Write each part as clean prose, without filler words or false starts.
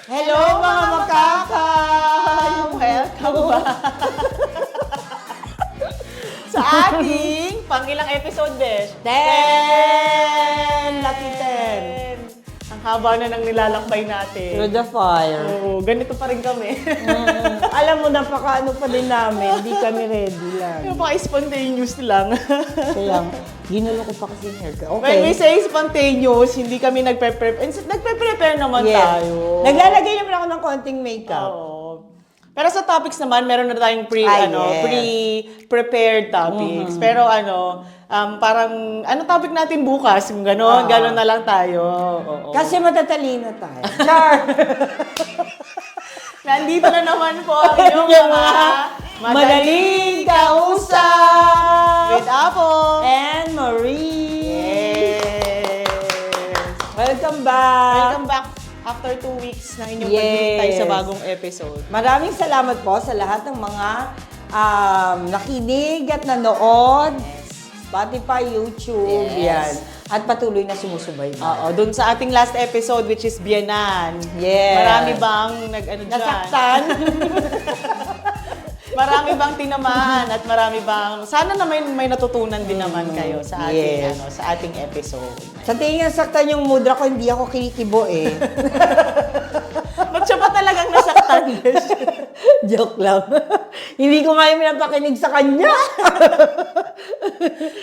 Hello mga makakay! Welcome back sa ating pang-ilang episode, Besh? 10! Lucky 10! Ang haba na ng nilalakbay natin. Through the fire. Oo, ganito pa rin kami. Alam mo, napaka-ano pa din namin. Hindi kami ready lang. Yung spontaneous lang. Kaya, ginulo ko pa kasi yung haircut. When we Okay. say spontaneous, hindi kami nagpe-prepare. Nagpe-prepare naman tayo. Naglalagay naman ako ng konting makeup. Oo. Pero sa topics naman, meron na tayong Yes. pre-prepared topics. Pero parang, ano topic natin bukas? Kung gano'n, gano'n na lang tayo. Oo. Kasi matatalino tayo. Char! Nandito na naman po ang inyong mga madaling kausap! with Apple. And Marie! Yes! Welcome back! Welcome back after 2 weeks na inyong paghihintay sa bagong episode. Maraming salamat po sa lahat ng mga nakinig at nanood. Spotify, YouTube, yan. At patuloy na sumusubaybay. Oo, dun sa ating last episode which is Biyanan. Yes. Marami bang nag-ano dyan? Nasaktan? Marami bang tinamaan at marami bang sana na may natutunan din naman kayo sa ating Yes. sa ating episode. Sa tingin saktan yung mudra ko, hindi ako kinikibo eh. Ba't siya ba talagang nasaktan? Joke lang. Hindi ko nga yung pinapakinig sa kanya.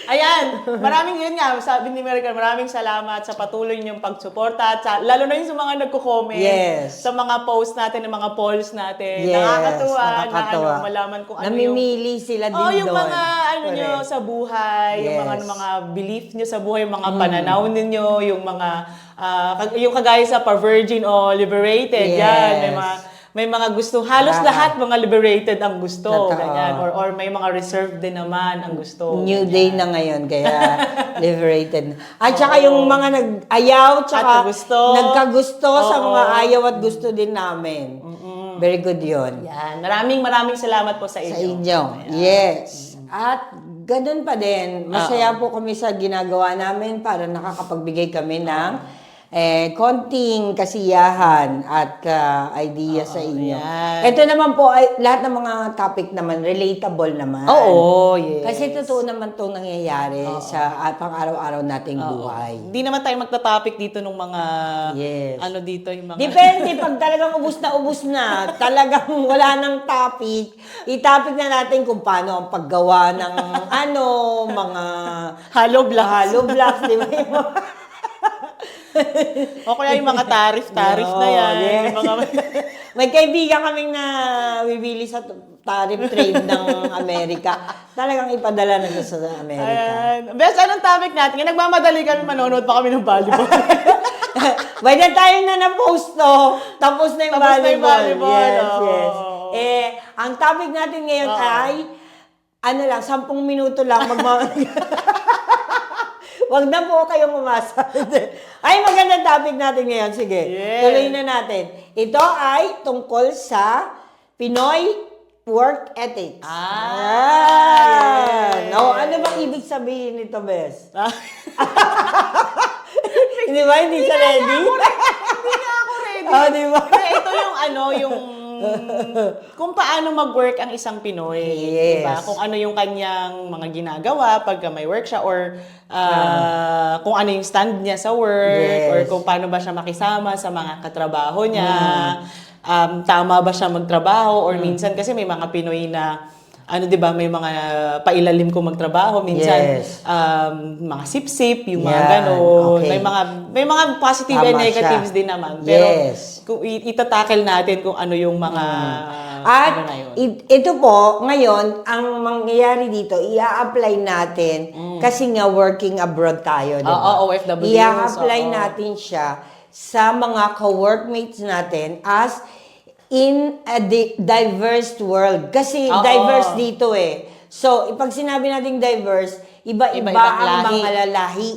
Ayan, maraming yun nga, sabi ni Miracle, maraming salamat sa patuloy niyong pagsuporta at lalo na yung sa mga nagko-comment Yes. sa mga post natin, ng mga polls natin. Yes, Nakakatuwa nakakatuwa. na malaman kung ano yung Namimili sila din doon. yung mga ano nyo Correct. sa buhay, yung Yes. mga belief nyo sa buhay, yung mga pananaw ninyo, yung mga yung kagaya sa pa-virgin o liberated, Yes. yan, may mga gusto, halos lahat mga liberated ang gusto, Totoo. ganyan, or may mga reserved din naman ang gusto. New day na ngayon, kaya liberated. At saka yung mga nag-ayaw, At tsaka gusto. nagkagusto sa Oo. mga ayaw at gusto din namin. Very good yun. Yan, maraming salamat po sa Sa inyo. inyo. Yes. At ganun pa din, masaya po kami sa ginagawa namin para nakakapagbigay kami ng konting kasiyahan at idea sa inyo. yan. Ito naman po, ay, lahat ng mga topic naman, relatable naman. Oo, yes. Kasi totoo naman itong nangyayari sa pang-araw-araw nating buhay. Hindi naman tayo magta-topic dito ng mga Yes. ano dito yung mga Depende, pag talagang ubus na, talagang wala ng topic, i-topic na natin kung paano ang paggawa ng mga hollow blocks. hollow blocks, di ba? Yung mga- O kaya yung mga tarif na yan. Yes. Yung mga May kaibigan kaming na bibili sa tariff trade ng Amerika. Talagang ipadala na siya sa Amerika. Ayan. Best, anong topic natin? Nagmamadali kami, manonood pa kami ng volleyball. By the time na na-post to, tapos na yung Tapos na yung volleyball. volleyball, Yes, oo. yes. Ang topic natin ngayon ay, 10 minuto lang Wag na po kayong umasa. Ay, magandang topic natin ngayon. Sige, Yes. tuloy na natin. Ito ay tungkol sa Pinoy work ethics. yes. No, ano bang ibig sabihin nito, Bes? Hindi ba? Hindi siya ready? Hindi nga ako ready. Oh, di ba? Hindi, ito yung kung paano mag-work ang isang Pinoy. Yes. Diba? Kung ano yung kanyang mga ginagawa pagka may work siya or kung ano yung stand niya sa work Yes. or kung paano ba siya makisama sa mga katrabaho niya. Tama ba siya magtrabaho or minsan kasi may mga Pinoy na di ba, may mga pailalim kung magtrabaho, minsan Yes. mga sip-sip, yung mga Yan, ganon. okay. May mga positive Tama and negatives siya. din naman. Pero Yes. kung itatakil natin kung ano yung mga At ano na yun. ito po, ngayon, ang mangyayari dito, i-apply natin kasi nga working abroad tayo, di ba? Oo, OFWs, I-apply oo. natin siya sa mga co-workmates natin as in a diverse world. Kasi Oo. diverse dito eh. So, pag sinabi nating diverse, iba-iba Iba-ibang ang lahi. mga lalahi.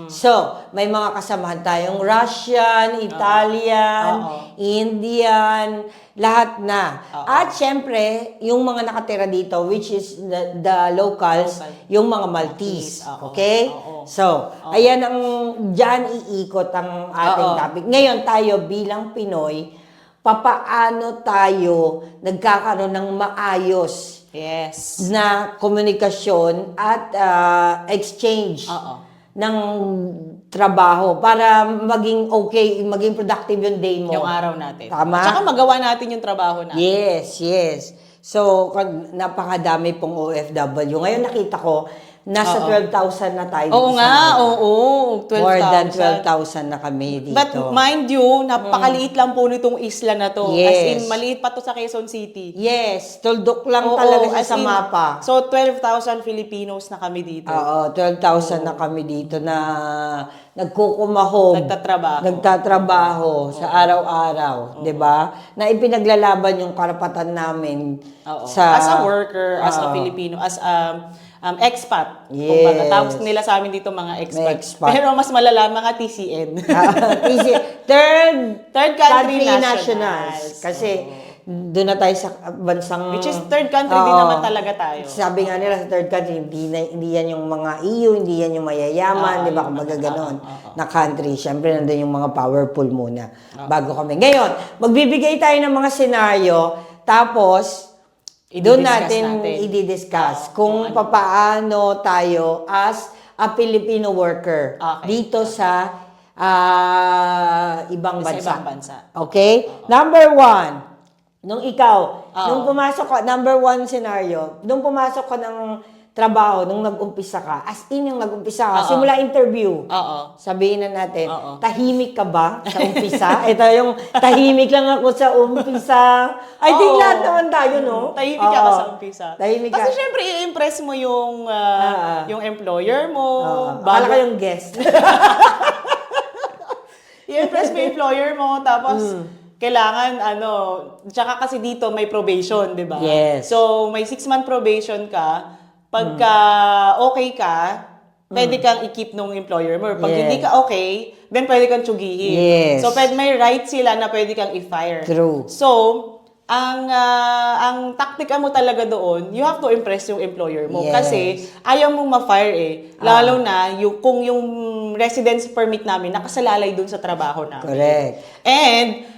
So, may mga kasamahan tayong Russian, Italian, Oo. Indian, lahat na. Oo. At syempre, yung mga nakatira dito, which is the locals, Local. yung mga Maltese. Maltese, oo. Okay? Oo. So, ayan dyan iikot ang ating Oo. topic. Ngayon tayo bilang Pinoy, papaano tayo nagkakaroon ng maayos Yes. na komunikasyon at exchange Oo. ng trabaho para maging okay, maging productive yung day mo. Yung araw natin. Tama? Tsaka magawa natin yung trabaho natin. Yes, yes. So, napakadami pong OFW. Ngayon nakita ko, nasa Oo. 12,000 na tayo. Oo dito sa nga, Malta. oo. 12,000. More than 12,000 na kami dito. But mind you, napakaliit lang po nitong isla na to. As Yes. in, maliit pa to sa Quezon City. Yes, tuldok lang Oo, talaga siya as sa in, mapa. So, 12,000 Filipinos na kami dito. Oo, 12,000 na kami dito na nagkukumahog. Nagtatrabaho sa araw-araw, 'di ba? Na ipinaglalaban yung karapatan namin Oo. sa As a worker, as a Oo. Filipino, as expat. Yes. Kumbaga, tawag nila sa amin dito mga expat. expat. Pero mas malala, mga TCN. Third country nationals. Kasi doon na tayo sa bansang... Which is third country din Oo. naman talaga tayo. Sabi nga nila sa third country, hindi yan yung mga EU, hindi yan yung mayayaman, di ba? Kumbaga ganon na country. Siyempre, nandun yung mga powerful muna bago kami. Ngayon, magbibigay tayo ng mga senaryo, tapos doon natin i-discuss kung papaano tayo as a Filipino worker dito sa ibang Sa bansa. ibang bansa. Okay? Number one, nung ikaw, nung pumasok ka, number one scenario, nung pumasok ka ng trabaho, nung nag-umpisa ka, as in yung nag-umpisa ka, simula interview, Oo. sabihin na natin, Oo. tahimik ka ba sa umpisa? Ito yung tahimik lang ako sa umpisa. I think Oo. lahat naman tayo, no? Tahimik ka Oo. sa umpisa. Tahimik ka. Kasi syempre, i-impress mo yung employer mo. Akala ka yung guest. I-impress mo yung employer mo, tapos kailangan, tsaka kasi dito may probation, di ba? Yes. So, may 6-month probation ka. Pagka okay ka, pwede kang i-keep nung employer mo. Pag hindi ka okay, then pwede kang tsugihin. Yes. So, may right sila na pwede kang i-fire. True. So, ang taktika mo talaga doon, you have to impress yung employer mo. Yes. Kasi ayaw mong ma-fire eh. Lalo na kung yung residence permit namin nakasalalay doon sa trabaho namin. Correct. And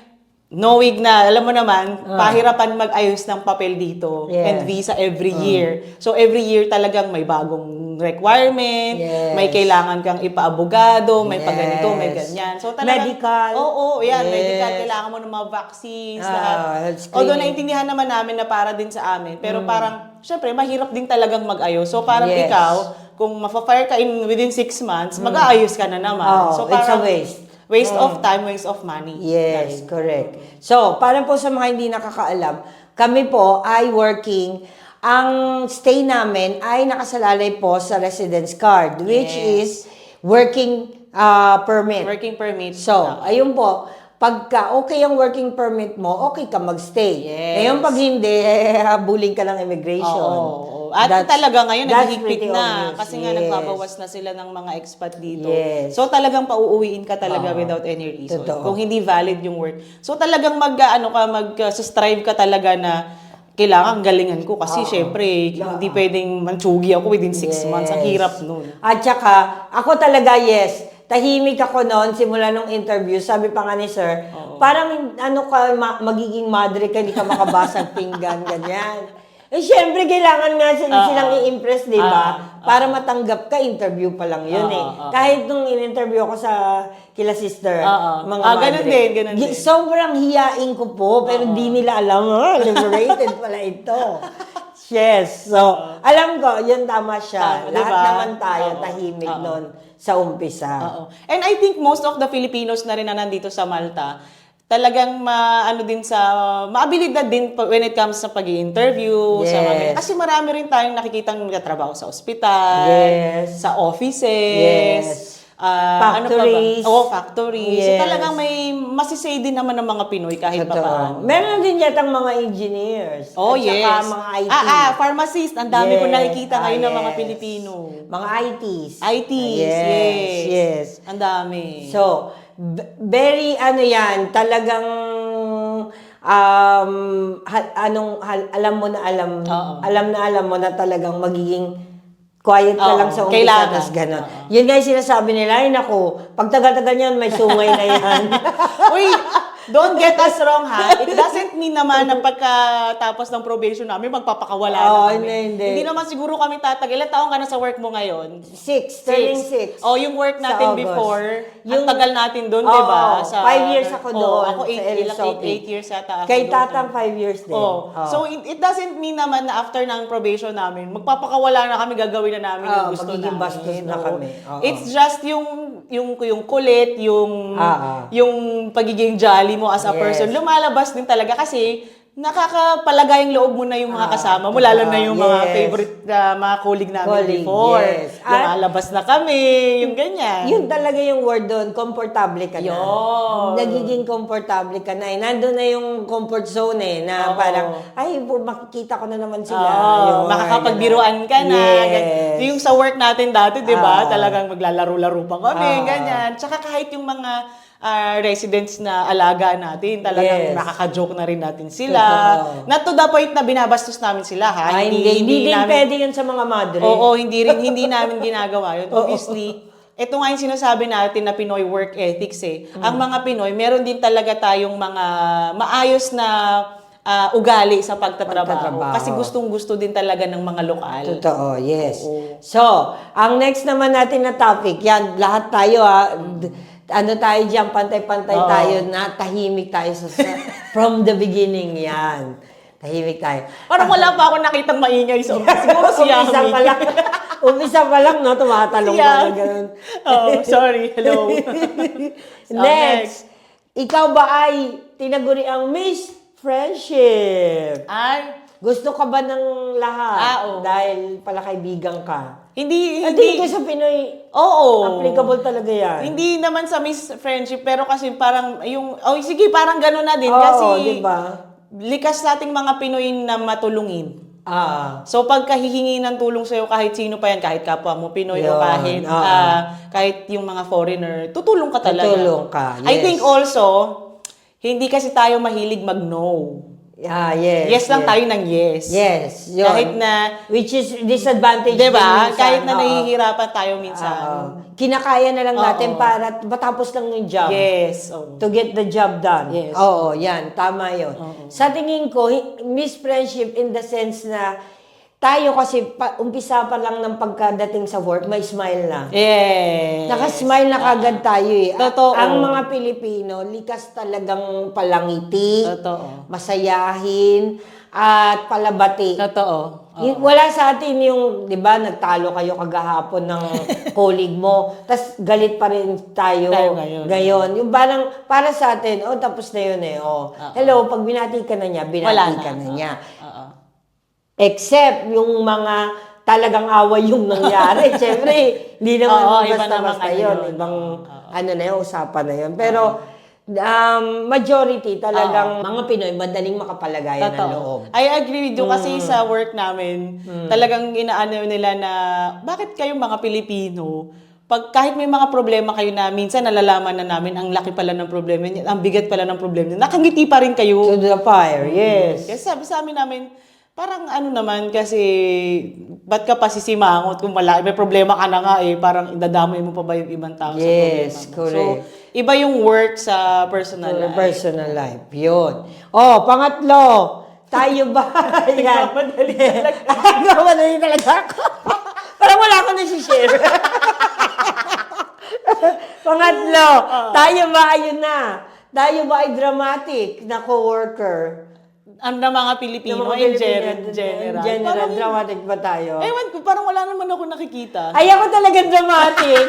knowing na, alam mo naman, pahirapan mag-ayos ng papel dito and visa every year. So every year talagang may bagong requirement, Yes. may kailangan kang ipaabogado, may paganito, may Yes. ganyan. So talagang, Medical. Oo, yan, Yes. medical, kailangan mo ng mga vaccines, lahat. Health screening. Although naintindihan naman namin na para din sa amin, pero parang, syempre, mahirap din talagang mag-ayos. So parang Yes. ikaw, kung ma-fire ka within 6 months, mag-aayos ka na naman. Oh, So it's a parang, waste. Waste of time, waste of money. Yes, correct. So, para po sa mga hindi nakakaalam, kami po ay working. Ang stay namin ay nakasalalay po sa residence card, which is working permit. Working permit. So, ayun po, pagka okay ang working permit mo, okay ka magstay. Yes. Ngayon pag hindi, habulin ka ng immigration. Oo. At talaga ngayon, that's naghihigpit pretty na. obvious. Kasi nga, Yes. nagbabawas na sila ng mga expat dito. Yes. So, talagang pauuwiin ka talaga without any reason. Totoo. Kung hindi valid yung work. So, talagang mag-strive ka talaga na kailangan galingan ko. Kasi, syempre, hindi pwedeng mantsugi ako within 6 months. Ang hirap nun. At saka, ako talaga, yes, tahimik ako noon, simula nung interview, sabi pa nga ni sir, parang magiging madre ka, hindi ka makabasag pinggan, ganyan. Eh, syempre, kailangan nga silang i-impress, di ba? Para matanggap ka, interview pa lang yun eh. Kahit nung in-interview ako sa kila sister, mga ganun madre, din. sobrang hiyain ko po, pero di nila alam, liberated pala ito. Yes. So, alam ko, yun tama siya. Tama, Lahat diba? naman tayo tahimik noon sa umpisa. Oo. And I think most of the Filipinos na rin na nandito sa Malta, talagang maabilidad din when it comes sa pag-i-interview. Yes. Kasi marami rin tayong nakikitang nagtatrabaho sa ospital, Yes. sa offices, Yes. Factories. Factories. Yes. So talagang may masisay din naman ng mga Pinoy kahit pa paano. Meron din yatang mga engineers. Oh, at yes. saka mga IT. Pharmacist. Ang dami ko Yes. nakikita ngayon ng mga Yes. Pilipino. Mga ITs. ITs, Yes. Yes. Ang dami. So, very yan, talagang alam mo na alam mo na talagang magiging quiet ka lang sa umpisa, kailangan. tas gano'n. Yun nga yung sinasabi nila, ay naku, pag tagal-tagal yan, may sungay na yan. Uy, don't get us wrong ha. It doesn't mean naman na pagkatapos ng probation namin, magpapakawala na kami. hindi. Naman siguro kami tatag. Ilan taong ka na sa work mo ngayon? 6. Oh, yung work natin August. before, Yung- ang tagal natin doon, di ba? 5 years ako doon. Ako sa El Sophie. 8 years yata ako Kay doon. Tatang 5 years din. Oh. So, it doesn't mean naman na after ng probation namin, magpapakawala na kami, gagawin na namin yung gusto magiging namin. bastos na Oo. kami. Oo. It's just yung kulit, yung pagiging jolly mo as a Yes. person, lumalabas din talaga kasi nakakapalagay yung loob mo na yung mga kasama mo, lalo na yung mga yes. favorite na mga colleague namin Colleague, before. yes. Lumalabas na kami, yung ganyan. Yun talaga yung word doon, komportable ka na. Yun. Nagiging komportable ka na. Nandun na yung comfort zone na Oo. parang, ay, makikita ko na naman sila. Oo, Yung mga makakapagbiruan ka na. Yes. Yung sa work natin dati, di ba? Oo. Talagang maglalaro-laro pa kami, Oo. ganyan. Tsaka kahit yung mga residents na alaga natin, talagang Yes. nakaka-joke na rin natin sila. Totoo. Not to the point na binabastos namin sila, ha? Ay, hindi din pwede yun sa mga madre. Oo, hindi namin ginagawa yun. Obviously, ito nga yung sinasabi natin na Pinoy work ethics eh. Ang mga Pinoy, meron din talaga tayong mga maayos na ugali sa pagtatrabaho. Kasi gustong-gusto din talaga ng mga lokal. Totoo, yes. Oo. So, ang next naman natin na topic, yan, lahat tayo ano tayo dyan, pantay-pantay tayo, na tahimik tayo from the beginning, yan. Tahimik tayo. Parang wala pa ako nakitang maingay sa umpisa. Siguro si Umpisa Yami. pa lang, umpisa pa lang, no, tumatalong Si pa na Yami. ganun. Oh, sorry. Hello. Next, ikaw ba ay tinaguri ang Miss Friendship? Ay, Gusto ka ba ng lahat? oo. Dahil pala kaibigan ka. hindi, Hindi ka sa Pinoy, Oo. applicable talaga yan. Hindi naman sa Miss Friendship, pero kasi parang yung, sige, parang gano'n na din. Oo, Kasi diba? likas nating mga Pinoy na matulungin. Ah. So pagka hihingi ng tulong sa'yo kahit sino pa yan, kahit kapwa mo Pinoy o Yun, kahit, oo. kahit yung mga foreigner, tutulong ka talaga. Tutulong ka, I yes. think also, hindi kasi tayo mahilig mag-no. Yes. Yes lang tayo ng yes. Yes. Yun. Kahit na, Which is disadvantage di ba? din minsan. Kahit na Oo. nahihirapan tayo minsan. Kinakaya na lang natin Oo. para matapos lang yung job. Yes. Oo. To get the job done. Yes. Oo, yan. Tama yun. Sa tingin ko, Miss Friendship in the sense na tayo kasi umpisa pa lang ng pagkadating sa work, may smile na. Yes. Nakasmile na kagad tayo eh. Totoo. Ang mga Pilipino, likas talagang palangiti, Totoo. masayahin, at palabati. Totoo. Wala sa atin yung, di ba, nagtalo kayo kagahapon ng colleague mo, tas galit pa rin tayo, Tayo ngayon. Yung parang, para sa atin, tapos na yun eh. Hello, pag binati ka na niya, binati ka na niya. Oo. Except yung mga talagang away yung nangyari. Siyempre, hindi naman Oo, iba basta-basta naman yun. yun. Ibang, ano na yun, usapan na yun. Pero, majority talagang mga Pinoy, madaling makapalagayan ng loob. I agree with you kasi sa work namin, talagang inaano nila na bakit kayong mga Pilipino, pag kahit may mga problema kayo na minsan nalalaman na namin ang laki pala ng problema niya, ang bigat pala ng problema niya, nakangiti pa rin kayo. To the fire, yes. Kasi sabi sa amin namin, parang ano naman kasi, ba't ka pa sisimangot kung may problema ka na nga parang idadamay mo pa ba yung ibang tao sa problema Yes, mo. correct. So, iba yung work sa personal To the life. personal life. Yun. Pangatlo, tayo ba? Yan. Nagmamadali talaga ako. Parang wala akong nasi-share. Pangatlo, tayo ba, ayun na, tayo ba ay dramatic na co-worker? Ang na mga Pilipino, in general. Parang, Dramatic ba tayo? ewan ko, parang wala naman ako nakikita. Ay, ako talaga dramatic.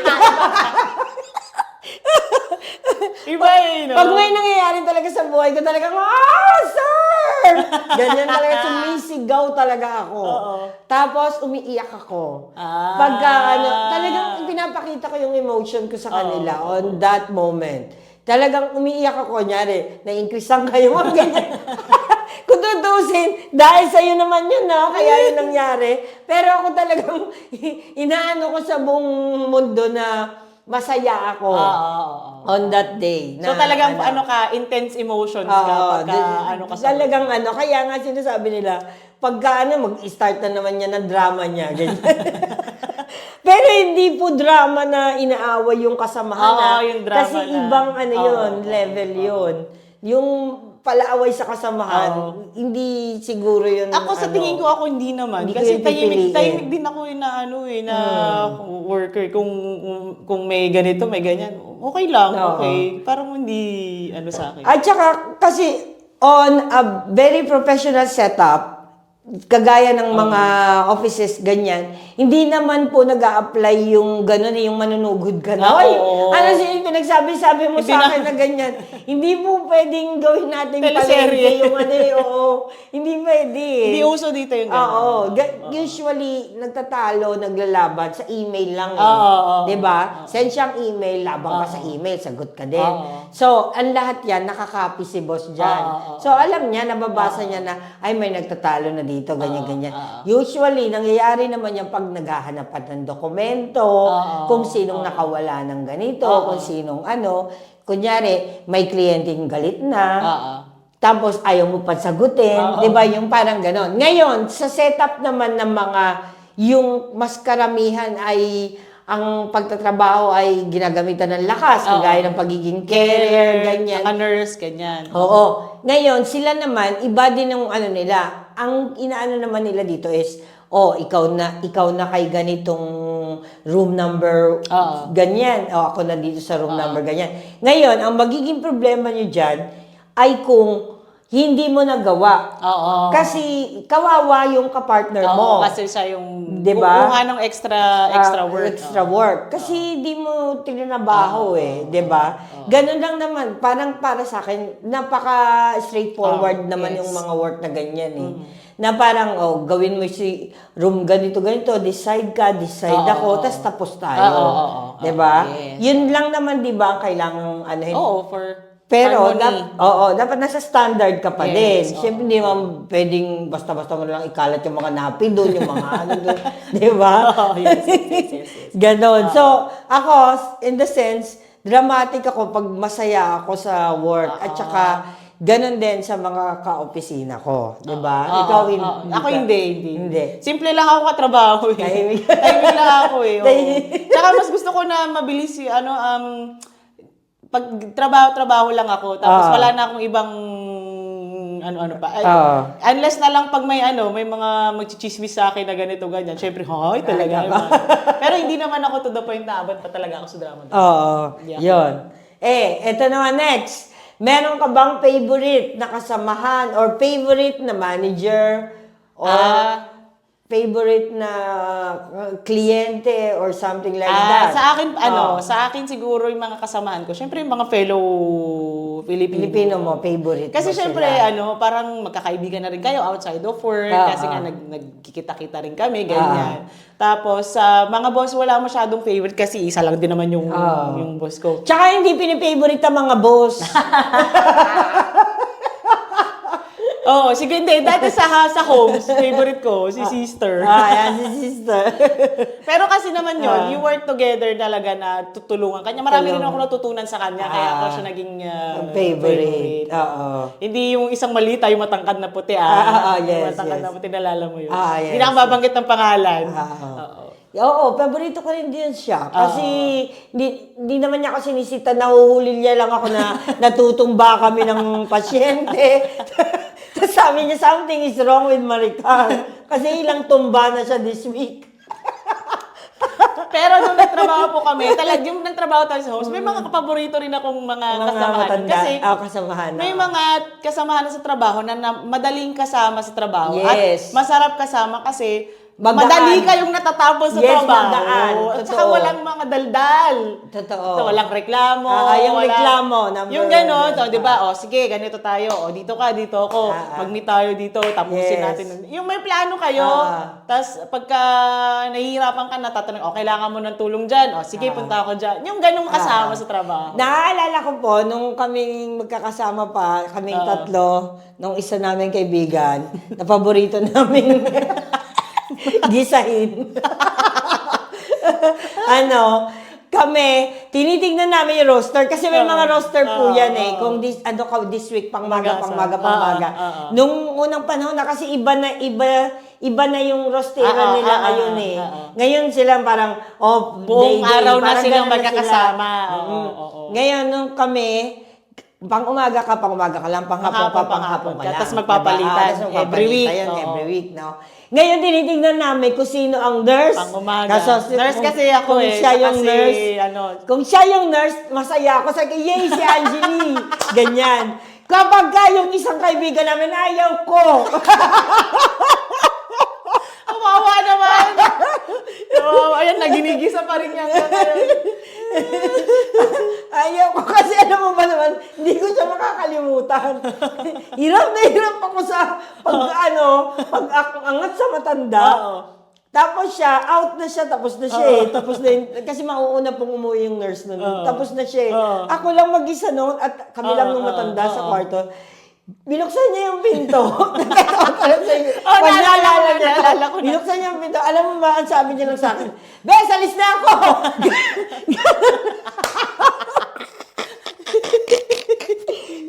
Iba no? Pag may nangyayari talaga sa buhay ko, talagang, sir! Ganyan talaga, sumisigaw talaga ako. Tapos, umiiyak ako. Pagka, talagang pinapakita ko yung emotion ko sa kanila on that moment. Talagang umiiyak ako, nyari, na-increase lang kayo, mga ganyan. Kung tutusin, dahil sa'yo naman yun, no? Kaya yun nangyari. Pero ako talagang, inaano ko sa buong mundo na masaya ako on that day. So talagang intense emotions ka pagka ka sa talagang kaya nga sinasabi nila, pagka mag-start na naman niya ng drama niya, ganyan. Pero hindi po drama na inaaway yung kasamahan. Yung drama Kasi na. ibang yun, level yun. yung palaaway sa kasamahan, hindi siguro yun. Ako sa tingin ko ako hindi naman. Hindi ko Kasi yun pipiliin. tahimik din ako na worker. Kung may ganito, may ganyan. Okay lang, okay. Parang hindi sa akin. At saka, kasi on a very professional setup, kagaya ng mga offices, ganyan, hindi naman po nag-a-apply yung gano'n, yung manunugod ka na. Ay, ano siya yung pinagsabi-sabi mo sa akin na ganyan? Hindi po pwedeng gawin natin Teleserye. yung hindi pwede. Hindi uso dito yung gano'n. Oo. Usually, nagtatalo, naglalaban sa email lang Diba? Send siyang email, labang ka sa email, sagot ka din. So, ang lahat yan, nakakopy si boss dyan. So, alam niya, nababasa niya na, ay, may nagtatalo na dito, ganyan-ganyan. Usually, nangyayari naman yan pag naghahanap ka ng dokumento, kung sinong nakawala ng ganito, kung sinong kunyari, may kliyenteng galit na, tapos ayaw mo pa sagutin, di ba? Yung parang ganon. Ngayon, sa setup naman ng mga, yung mas karamihan ay, ang pagtatrabaho ay ginagamitan ng lakas, kagaya ng pagiging carer, ganyan. Nurse, ganyan. Oo. Ngayon, sila naman, iba din ng nila. Ang inaano naman nila dito is, ikaw na kay ganitong room number ganyan. Ako na dito sa room number ganyan. Ngayon, ang magiging problema nyo dyan ay kung hindi mo nagawa. Kasi kawawa yung kapartner mo. Kasi siya yung diba? Buha ng extra work. Extra work. Kasi di mo tinanabaho diba? Ganun lang naman. Parang para sa akin, napaka-straightforward naman yung mga work na ganyan Na parang, gawin mo si room ganito, decide ka, decide ako, tapos tayo. Diba? Yes. Yun lang naman, diba, kailangang Pero, dapat nasa standard ka pa din. Siyempre, hindi naman pwedeng basta-basta mo lang ikalat yung mga napi doon, yung mga doon. Di ba? Yes. Ganon. So, ako, in the sense, dramatic ako pag masaya ako sa work. At saka, ganon din sa mga ka-opisina ko. Di ba? Ikaw, ako hindi. Simple lang ako katrabaho Tahimik lang ako Tsaka mas gusto ko na mabilis pag trabaho lang ako, tapos wala na akong ibang ano pa. Unless na lang pag may mga magchichismis sa akin na ganito, ganyan. Syempre, talaga. Pero hindi naman ako to the point na abot pa talaga ako sa drama. Yun. Eto naman next. Meron ka bang favorite na kasamahan or favorite na manager or favorite na kliyente or something like that? Sa akin siguro yung mga kasamahan ko. Syempre yung mga fellow Filipino mo, favorite kasi mo syempre, sila? parang magkakaibigan na rin kayo outside of work. Kasi nga, nagkikita-kita rin kami, ganyan. Tapos, sa mga boss, wala masyadong favorite kasi isa lang din naman yung boss ko. Tsaka hindi pinifavorite ang mga boss. Sige, hindi. Dati sa homes, favorite ko, si sister. Yan, si sister. Pero kasi naman yun, you work together talaga na tutulungan kanya. Marami rin ako natutunan sa kanya, kaya ako siya naging favorite. Hindi yung isang mali tayo matangkad na puti. Yes, matangkad na puti, nalala mo yun. Yes. Hindi na babanggit ng pangalan. Paborito ko rin din siya. Kasi hindi naman niya ako sinisita, nahuhuli niya lang ako na natutumba kami ng pasyente. Tapos sabi niya, something is wrong with Maricar. Kasi ilang tumba na siya this week. Pero nung nagtrabaho po kami, yung nagtrabaho tayo sa host, may mga kapaborito rin akong mga kasamahan. Kasi kasamahan may mga kasamahan na sa trabaho na madaling kasama sa trabaho. Yes. At masarap kasama kasi Magaan. madali kayong natatapos sa trabaho. Magaan. At saka walang mga daldal. Totoo. So, walang reklamo. Yung reklamo. Yung gano'n, di ba? Sige, ganito tayo. Dito ka, dito ako. Mag-meet tayo dito. Tapusin natin. Yung may plano kayo. Tapos, pagka nahihirapan ka, natatanong, kailangan mo ng tulong dyan. Sige, punta ako dyan. Yung ganong kasama sa trabaho. Naaalala ko po, nung kaming magkakasama pa, kaming tatlo, nung isa namin kaibigan, na paborito namin gisahin. Kami, tinitingnan namin yung roster kasi may mga roster po yan kung this week pangmaga. Nung unang panahon na kasi iba na yung rostera nila ngayon Ngayon sila parang buong araw na silang magkakasama. Ngayon nung kami pang-umaga ka lang, panghapon ka lang. Tapos magpapalitan. Tapos Every week. Yan, Oo. every week, no? Ngayon, tinitignan namin kung sino ang nurse. Pang-umaga. Nurse kasi ako kung eh. siya yung Kasi, nurse. ano, Kung siya yung nurse, masaya ako. Sabi ko, yay, si Angeli. Ganyan. Kapag ka yung isang kaibigan namin, ayaw ko. kawawa naman. Kawawa. Ayan, naginigisa pa rin yan. Ayaw ko kasi alam mo ba naman, hindi ko siya makakalimutan. Hirap na hirap ako sa pag-angat sa matanda. Oo. Tapos siya, out na siya, tapos na siya eh. Tapos na yun, kasi mauuna pong umuwi yung nurse nun. Tapos na siya eh. Ako lang mag-isa noon at kami lang nung matanda sa kwarto. Binuksan niya yung pinto. naalala ko na. Binuksan niya yung pinto. Alam mo ba, ang sabi niya lang sa akin, Bes, alis na ako!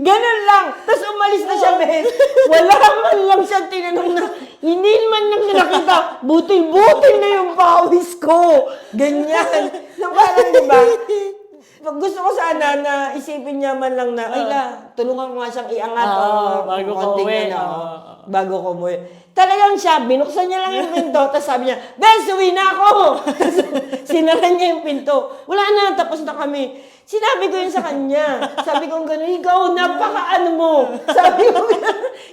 Ganun lang. Tapos umalis na siya, Bes. Wala man lang siya tinanong na, hindi man lang niya nakita, butil-butil na yung pawis ko. Ganyan. Na parang, di ba? Gusto ko sana na isipin niya man lang na, ay la, tulungan ko nga siyang iangat. bago ka konting uwi. Bago ko umuwi. Talagang siya, binuksan niya lang yung pinto, tapos sabi niya, Bes, uwi na ako! Tapos sinara niya yung pinto. Wala na, tapos na kami. Sinabi ko yun sa kanya. Sabi ko gano'n, ikaw, napaka-ano mo. Sabi ko,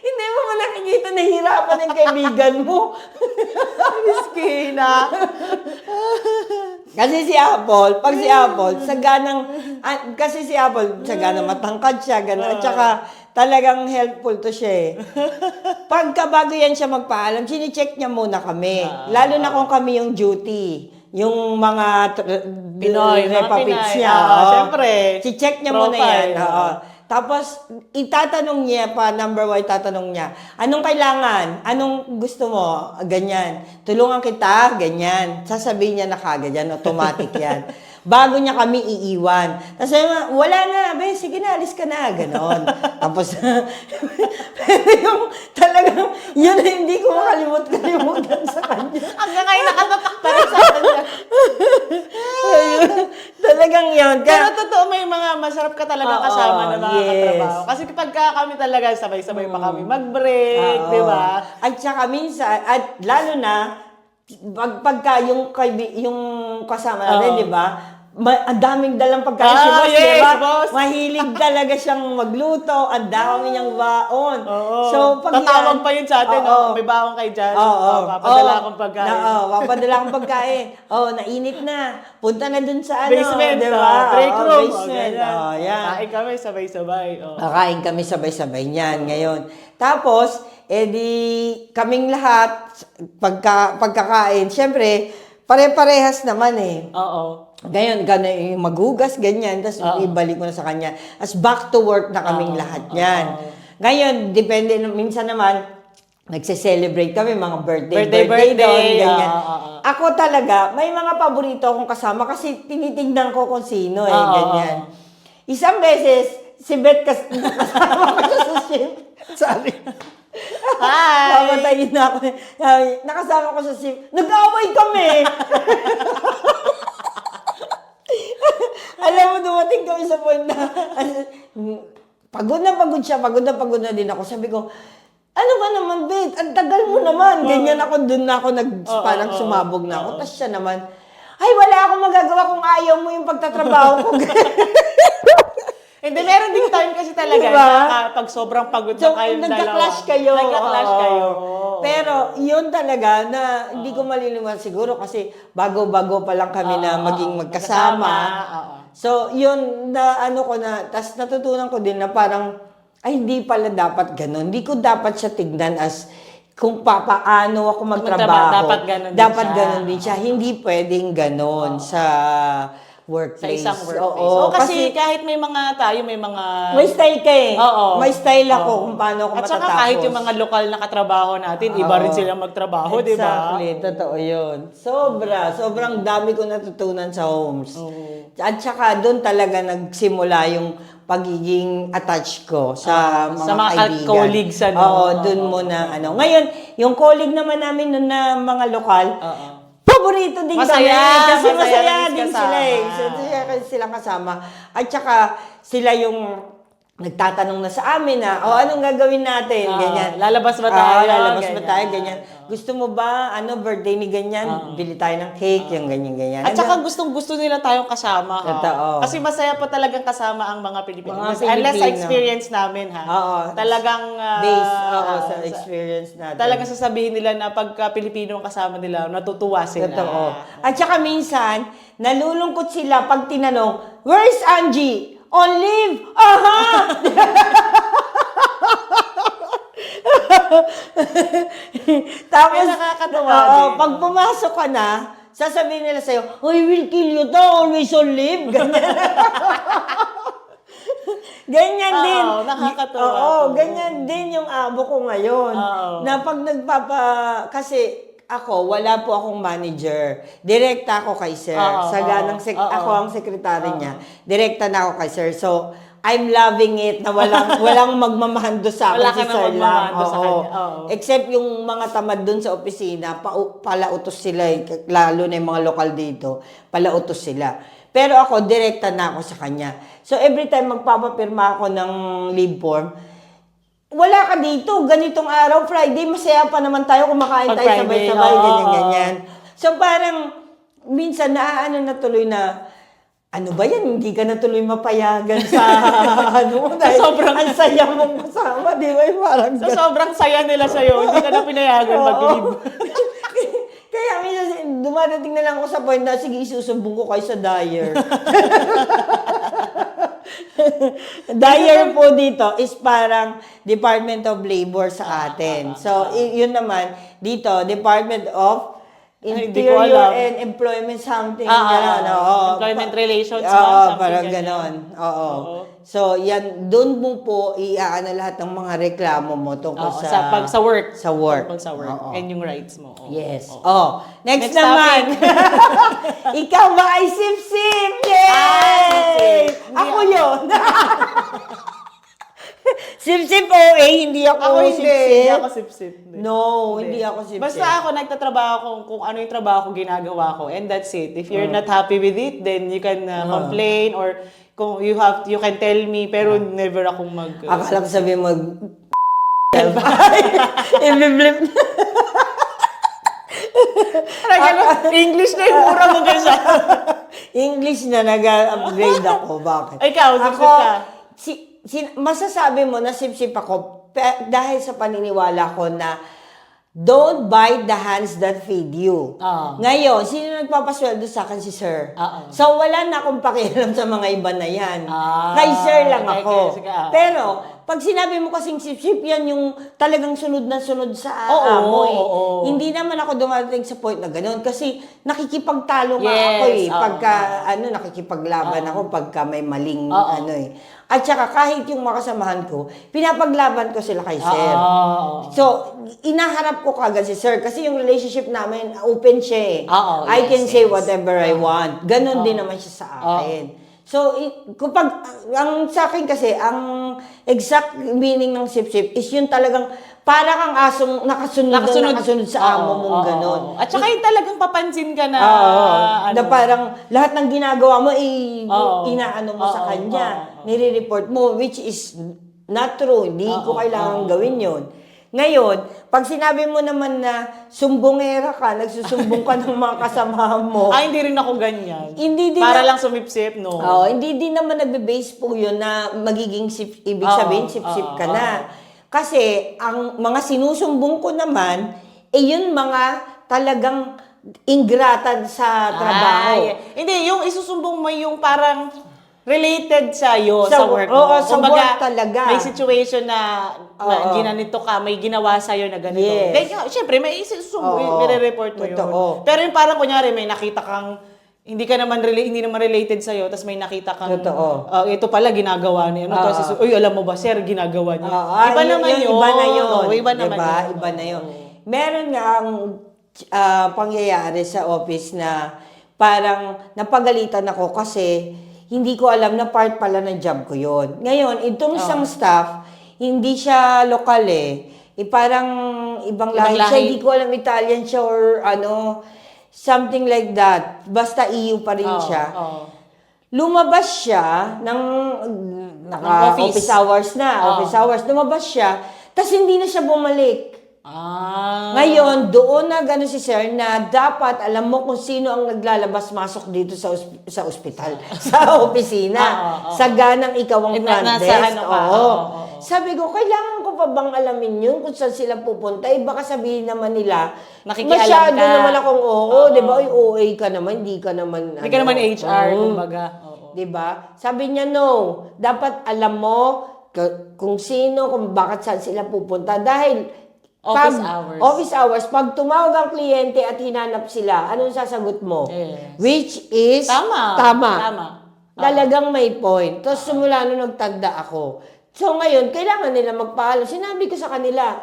hindi mo man nakikita na hirapan ng kaibigan mo. Miskina. Kasi si Apple, pag si Apple, kasi si Apple, saganang matangkad siya, gano'n. At saka, talagang helpful to siya eh. Pagka bago yan siya magpaalam, sinicheck niya muna kami. Lalo na kung kami yung duty. Yung mga Pinoy, mga repapits Pinay. niya. Siyempre. Si-check niya muna Profile. yan. Tapos, itatanong niya pa, number 1, itatanong niya, anong kailangan? Anong gusto mo? Ganyan. Tulungan kita? Ganyan. Sasabihin niya na kagad yan. Automatic yan. Bago niya kami iiwan. Tapos sabi niya, wala na, be, sige na, alis ka na. Ganon. Tapos, pero yung talagang, yun hindi ko makalimutan sa kanya. Hanggang ngayon nakatatak pa rin sa kanya. Talagang yun. Pero totoo, may mga masarap ka talaga kasama na mga katrabaho. Kasi kapag kami talaga sabay-sabay pa kami mag-break, di ba? At saka minsan, at lalo na, pagka yung kasama natin, di ba? Ang daming dalang pagkain si boss, yes, di ba? boss. Mahilig talaga siyang magluto, ang dami niyang baon. Oo. So, pag tatawag pa yun sa atin, Oo. may baon kayo dyan. Oo. Papadala akong pagkain. Papadala akong pagkain. Nainit na. Punta na dun sa Basement, di ba? break room. Basement. Yan. Kain kami sabay-sabay. Kakain kami sabay-sabay niyan ngayon. Tapos, kaming lahat, pagkakain, syempre, pare-parehas naman eh. Oo. Ngayon, yung maghugas, ganyan, tapos ibalik mo na sa kanya. As back to work na kaming lahat yan. Ngayon, depende, minsan naman, nagse-celebrate kami, mga birthday doon, ganyan. Ako talaga, may mga paborito akong kasama kasi tinitingnan ko kung sino ganyan. Isang beses, si Beth kasama ko siya sa shift. Sorry. Hi! Mamatayin na ako. Nakasama ko sa shift. Nag-away kami. Alam mo, dumating kami sa point na pagod na pagod na din ako. Sabi ko, ano ba naman, Beth? Ang tagal mo naman. Ganyan ako, dun na ako parang sumabog na ako. Tapos siya naman, ay, wala akong magagawa kung ayaw mo yung pagtatrabaho ko. Hindi, meron din time kasi talaga Diba? na pag sobrang pagod na kayong dalawa. Nagka-clash kayo. Nagka-clash kayo. Pero yun talaga na hindi ko malilimutan siguro kasi bago-bago pa lang kami na maging magkasama. So, yun na tas natutunan ko din na parang, ay, hindi pala dapat ganun. Hindi ko dapat siya tignan as kung paano ako magtrabaho. Dapat ganun din siya. Hindi pwedeng ganun sa workplace. Sa isang workplace. Oo, kasi kahit may mga may mga... may style ka eh. Oo. May style ako kung paano ako At saka matatapos. kahit yung mga lokal na katrabaho natin, iba rin silang magtrabaho, di ba? Exactly. Totoo yun. Sobrang dami ko natutunan sa homes. At saka doon talaga nagsimula yung pagiging attached ko sa mga kaibigan. colleagues, doon mo na Ngayon, yung colleague naman namin noon na mga lokal, paborito din Masaya, kami. Kasi masaya masaya din kasama. sila eh. Masaya silang kasama. At saka sila yung nagtatanong na sa amin na, anong gagawin natin? Ganyan. Lalabas ba tayo? Lalabas ba Ganyan. tayo? Ganyan. Gusto mo ba, birthday ni ganyan? Bili tayo ng cake, yung ganyan. At saka gustong-gusto nila tayong kasama. Totoo. Kasi masaya pa talagang kasama ang mga Pilipino. Mga Unless sa Pilipino. experience namin, ha? Oo. Talagang... Based sa experience natin. Talagang sasabihin nila na pagka Pilipino ang kasama nila, natutuwa sila. Totoo. At saka minsan, nalulungkot sila pag tinanong, where's Angie? On leave! Aha! Tapos, Kaya nakakatawa oo, din. pag pumasok ka na, sasabihin nila sa'yo, I will kill you to, always on leave. Ganyan. Ganyan Oo, din. nakakatawa Oo, to. ganyan din yung abo ko ngayon. Oo. Na pag kasi ako, wala po akong manager. Direkta ako kay sir. Oo, Ako ang sekretary niya. Direkta na ako kay sir. So, I'm loving it na walang magmamahando sa akin Wala si ka na sir lang. magmamahando sa Oo. kanya. Oo. Except yung mga tamad dun sa opisina, palautos sila, lalo na yung mga lokal dito, palautos sila. Pero ako, direkta na ako sa kanya. So, every time magpapapirma ako ng leave form, wala ka dito, ganitong araw, Friday, masaya pa naman tayo, kumakain Pag tayo Friday, sabay-sabay, oo, ganyan-ganyan. So, parang, minsan, naaano na tuloy na, ano ba yan, hindi ka na tuloy mapayagan sa, dahil sobrang- ang saya mong kasama, di ba? Parang So, sobrang saya nila sa'yo. Hindi ka na pinayagan mag-leave. Kaya minsan, dumadating na lang ako sa point na, sige, isusumbong ko kayo sa dyer. Dyer po dito is parang Department of Labor sa atin. So, yun naman, dito, Department of Hindi ko Interior alam. and Employment something. Gano'n, oo. Employment relations ba? Oo, Something parang ganyan. ganon. Oo. Oo. So, yan, doon mo po iaano lahat ng mga reklamo mo tungkol Oo, sa... sa work. Sa work. Tungkol sa work. Oo. And yung rights mo. Oo. Yes. Oo. Oh, next Next naman. Ikaw ba ay sip-sip? Yay! sip-sip. Ako yun. Sip-sip OA, hindi ako, Ako hindi. sip-sip. Hindi ako sip-sip. No, hindi ako sip-sip. Basta ako nagtatrabaho kung ano yung trabaho ko, ginagawa ko. And that's it. If you're not happy with it, then you can complain or kung you can tell me, pero never akong Akala ko sabihin mo, i-blip. English na yung mura mo ganyan. English na nag-upgrade ako. Bakit? Ikaw, sip-sip ka. Masasabi mo na sip-sip ako dahil sa paniniwala ko na don't bite the hands that feed you. Ngayon, sino nagpapasweldo sa akin? Si sir. So, wala na akong pakialam sa mga iba na yan. Kay sir lang ako. Pero, pag sinabi mo kasing sip-sip, yan yung talagang sunod na sunod sa amoy. Hindi naman ako dumating sa point na gano'n. Kasi nakikipagtalo nga ako eh. Pagka, nakikipaglaban ako pagka may maling At saka kahit yung mga kasamahan ko, pinapaglaban ko sila kay sir. So, inaharap ko kagad si sir kasi yung relationship namin, open siya eh. I can say whatever I want. Ganon din naman siya sa akin. So, kapag, ang sa akin kasi, ang exact meaning ng sip-sip is yung talagang para kang asong nakasunod sa amo mong ganon. At saka yung talagang papansin ka na, na parang lahat ng ginagawa mo, inaano mo sa kanya, nire-report mo, which is not true. Hindi ko kailangan gawin yon. Ngayon, pag sinabi mo naman na sumbongera ka, nagsusumbong ka ng mga kasama mo. hindi rin ako ganyan. Hindi din Para lang sumipsip, no? hindi din naman nagbe-base po yun na magiging ibig sabihin sip-sip ka na. Kasi ang mga sinusumbong ko naman, yun mga talagang ingrata sa trabaho. Hindi, yung isusumbong mo yung parang related sa'yo sa work mo. Oo, sa work talaga. May situation na ginanito ka, may ginawa sa'yo na ganito. Yes. Then, syempre, may isusumbong, report mo yun. Pero yung parang kunyari, may nakita kang hindi naman related sa'yo, tapos may nakita kang, ito pala, ginagawa niya. Tapos, alam mo ba, sir, ginagawa niya. Iba naman yun. Iba na yun. Iba naman yun. Iba na yun. Meron nga ang pangyayari sa office na parang napagalitan ako kasi hindi ko alam na part pala ng job ko yun. Ngayon, itong isang staff, hindi siya lokal eh. Parang ibang lahi siya. Hindi ko alam Italian siya or something like that. Basta EU pa rin siya. Lumabas siya ng Office hours na. Office hours. Lumabas siya. Tapos hindi na siya bumalik. Ngayon, doon na gano'n si sir na dapat alam mo kung sino ang naglalabas-masok dito sa ospital, sa opisina. Sa ganang ikaw ang front desk. Sabi ko, kailangan ko pa bang alamin yun kung saan sila pupunta? Baka sabihin naman nila, masyado naman akong di ba? OA ka naman, hindi ka naman... Hindi ka naman HR, kumbaga. Di ba? Sabi niya, no. Dapat alam mo kung sino, kung bakit saan sila pupunta. Dahil office hours. Pag tumawag ang kliyente at hinanap sila, anong sasagot mo? Yes. Which is tama. Talagang may point. Tapos simula nung nagtanda ako. So ngayon, kailangan nila magpaalam. Sinabi ko sa kanila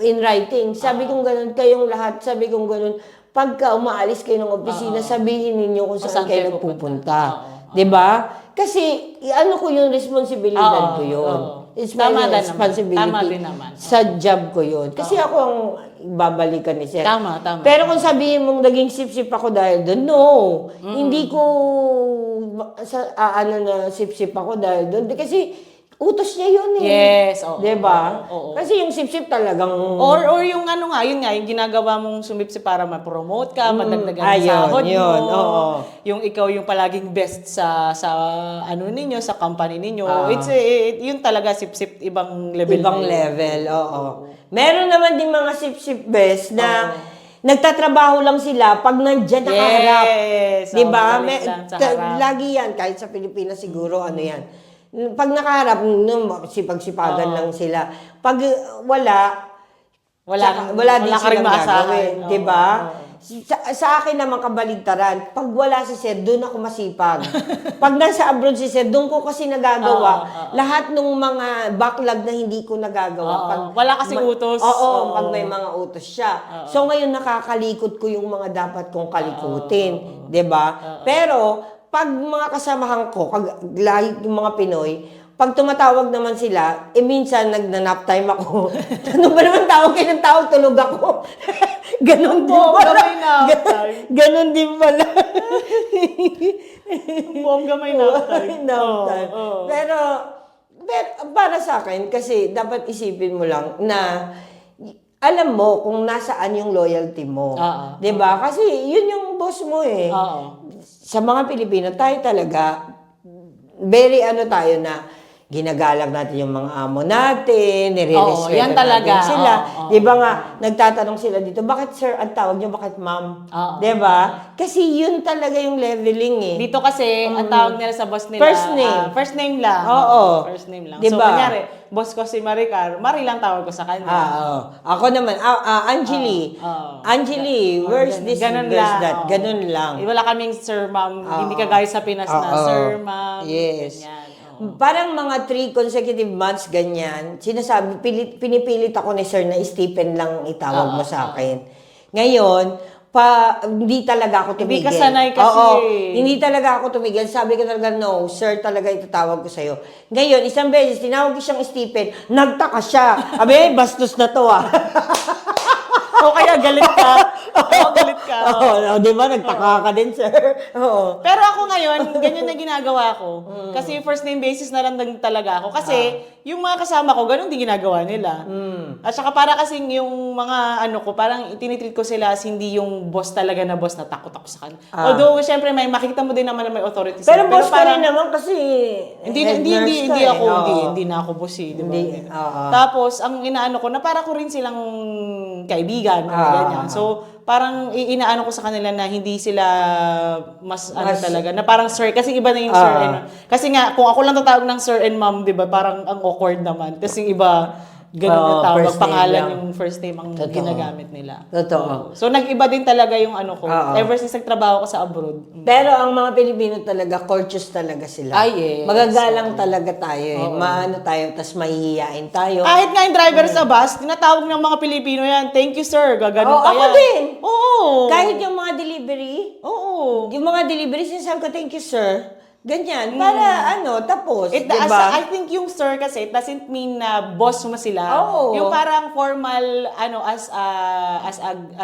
in writing. Sabi kong ganun, kayong lahat, sabi kong ganun, pagka umaalis kayo ng opisina, sabihin ninyo kung saan kayo nagpupunta. Diba? Kasi, ano ko yung responsibilidad ko yun. It's my responsibility. Tama din naman. Sa job ko yun. Kasi ako ang babalikan ni sir. Tama. Pero kung sabihin mong naging sip-sip ako dahil doon, no. Hindi ko, sip-sip ako dahil doon. Kasi, utos niya yun eh. Yes, oo. Diba? Oo. Kasi yung sip-sip talagang... Or yung yun nga, yung ginagawa mong sumipsip para ma-promote ka, madagdagan ang sahod mo. Yung ikaw yung palaging best sa ano ninyo, sa company ninyo. Yun talaga sip-sip, ibang level. Ibang level, oo. Meron naman din mga sip-sip best na nagtatrabaho lang sila pag nandyan nakaharap. Yes. Diba? Lagi yan, kahit sa Pilipinas siguro, ano yan. Pag nakaharap, sipag-sipagan lang sila. Pag wala din silang gagawin. Diba? Sa akin naman kabaligtaran, pag wala si sir, doon ako masipag. Pag nasa abroad si sir, doon ko kasi nagagawa. Lahat ng mga backlog na hindi ko nagagawa. Wala kasi utos. Pag may mga utos siya. So ngayon nakakalikot ko yung mga dapat kong kalikutin. Diba? Pero, pag mga kasamahan ko, lagi yung mga Pinoy, pag tumatawag naman sila, minsan nag-nap time ako. Ano ba naman tawag kayo ng tawag, tulog ako. Ganon din pala. Ganon din pala. Bongga may nap time. Pero, para sa akin, kasi dapat isipin mo lang na alam mo kung nasaan yung loyalty mo. Diba? Kasi yun yung boss mo eh. Sa mga Pilipino, tayo talaga, very tayo na ginagalang natin yung mga amo natin, nire-respeto natin sila. Di ba nga, nagtatanong sila dito, bakit sir ang tawag niyo, bakit ma'am? Di ba? Kasi yun talaga yung leveling eh. Dito kasi, ang tawag nila sa boss nila, first name lang. First name lang. Diba? So, kunyari, boss ko si Maricar, Mari lang tawag ko sa kanya. Ako naman, Angeli. Angeli, where's this, where's that? Ganun lang. Wala kaming sir, ma'am. Hindi ka guys sa Pinas na sir, ma'am. Yes. Ganyan. Parang mga 3 consecutive months, ganyan. Sinasabi, pinipilit ako ni sir na Stephen lang itawag mo sa akin. Ngayon, hindi talaga ako tumigil. Hindi ka sanay kasi. Hindi talaga ako tumigil. Sabi ko talaga, no, sir, talaga itatawag ko sa'yo. Ngayon, isang beses, tinawag ko siyang Stephen, nagtaka siya. Abe, bastos na to O kaya galit ka. Galit ka. Di ba? Nagtaka ka din, sir. Pero ako ngayon, ganyan na ginagawa ko. Kasi first name basis na lang talaga ako. Kasi yung mga kasama ko, ganun din ginagawa nila. At saka para kasing yung mga ko, parang itinitreat ko sila as hindi yung boss talaga na boss na takot ako sa kanila. Although, syempre, makikita mo din naman na may authority sila. Pero boss pa rin naman kasi hindi na ako boss eh. Diba? Tapos, ang inaano ko, na para ko rin silang kaibigan. Ganyan. So, parang inaano ko sa kanila na hindi sila mas talaga, na parang sir, kasi iba na yung sir and kasi nga, kung ako lang tatawag ng sir and ma'am, di ba, parang ang awkward naman. Kasi iba, ganun na tawag, pangalan yung first name ang ginagamit nila. Totoo. So, nag-iba din talaga yung ko. Ever since nagtrabaho ko sa abroad. Pero ang mga Pilipino talaga, courteous talaga sila. Yes. Magagalang talaga tayo eh. Maano tayo, tas mahihiyain tayo. Kahit nga yung driver sa bus, tinatawag ng mga Pilipino yan, thank you sir, gaganon kaya. Ako din. Oo. Kahit yung mga delivery. Oo. Yung mga delivery, sinasabi ko, thank you sir. Ganyan, para tapos, It, diba? I think yung sir kasi, it doesn't mean na boss mo sila. Oo. Yung parang formal, as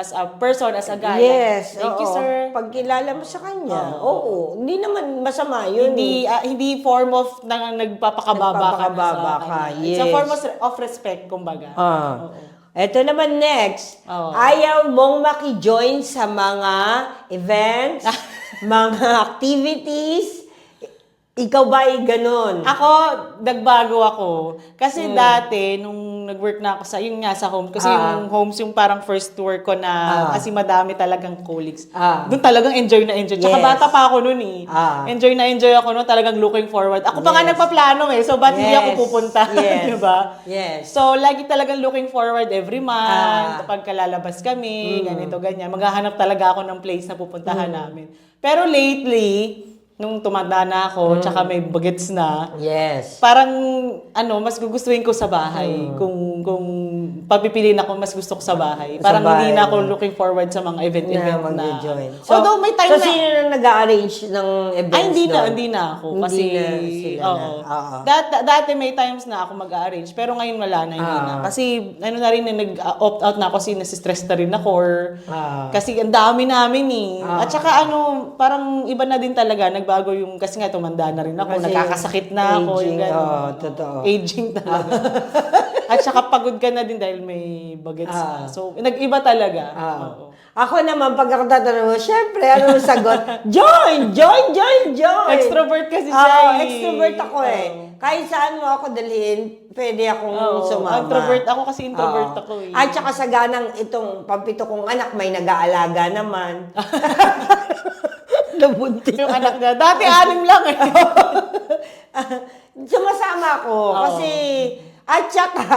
a person, as a guy. Yes, Thank you, oo. sir. Pag kilala mo sa kanya, oo. Hindi naman masama yun. Hindi form of nagpapakababa ka na sa Nagpapakababa ka, kanya. It's a yes. form of respect, kumbaga. Oo. Ito naman next, Oo. ayaw mong maki-join sa mga events, mga activities. Ikaw ba ay ganun? Ako, nagbago ako. Kasi dati, nung nag-work na ako sa home, kasi yung homes, yung parang first work ko na, kasi madami talagang colleagues. Doon talagang enjoy na enjoy. Tsaka Yes. bata pa ako noon eh. Enjoy na enjoy ako noon, talagang looking forward. Ako pa nga nagpaplano eh, so ba't hindi ako pupunta? Yes. Diba? Yes. So, lagi talagang looking forward every month. Kapag kalalabas kami, ganito, ganyan. Maghahanap talaga ako ng place na pupuntahan namin. Pero lately, nung tumanda na ako, tsaka may bagets na, Yes. parang, mas gugustuhin ko sa bahay. Kung papipiliin ako, mas gusto ko sa bahay. Parang hindi na ako looking forward sa mga event na. mag-join. Although may time na. sino na nag-arrange ng events Ay, hindi doon? na ako. Hindi Kasi, na sila na. Oo. Dati may times na ako mag-arrange, pero ngayon wala na, hindi na. Kasi, na rin, nag-opt out na ako kasi nasistress na rin ako. Kasi ang dami namin eh. At saka parang iba na din talaga, nagbago yung, kasi nga tumanda na rin ako, Kasi nagkakasakit na ako. aging, Yung ganun. totoo. Aging talaga. At saka pagod ka na din dahil may bagets na. So, nag-iba talaga. Oo. Ako naman, pag ako tatanong mo, syempre, ano ang sagot? Join! Join! Join! Join! Extrovert kasi siya eh. Extrovert ako eh. Kahit saan mo ako dalhin, pwede akong sumama. Introvert ako kasi introvert ako eh. At saka sa ganang itong pampito kong anak, may nag-aalaga naman. Nabuntis. Yung anak niya. Dati 6 lang eh. Sumasama ako. Kasi, at saka,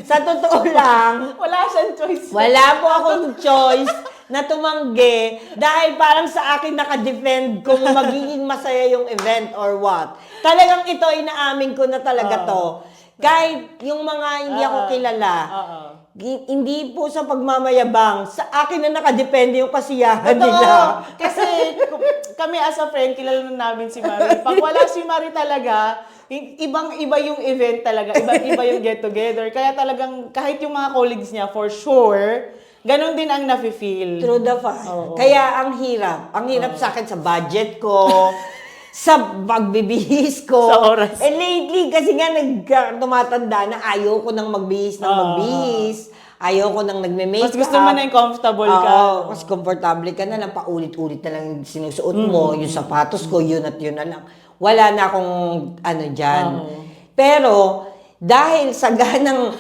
sa totoo lang, Wala siyang choice. wala po akong choice na tumanggi dahil parang sa akin nakadepend kung magiging masaya yung event or what. Talagang ito, inaamin ko na talaga to. Kahit yung mga hindi ako kilala, hindi po sa pagmamayabang, sa akin na nakadepende yung kasiyahan nila. Kasi kami as a friend, kilala na namin si Marie. Pag wala si Marie talaga, ibang-iba yung event talaga. Ibang-iba yung get-together. Kaya talagang kahit yung mga colleagues niya, for sure, ganun din ang nafe-feel. True the fact. Kaya ang hirap. Ang hirap sa akin sa budget ko, sa pagbibihis ko. Sa oras. Lately, kasi nga tumatanda na ayaw ko nang magbihis ng magbihis. Ayaw ko nang nagme-makeup. Mas gusto mo na yung comfortable ka. Mas komportable ka na lang. Paulit-ulit na lang yung sinusuot mo. Yung sapatos ko, yun at yun na lang. Wala na akong dyan. Pero, dahil sa ganang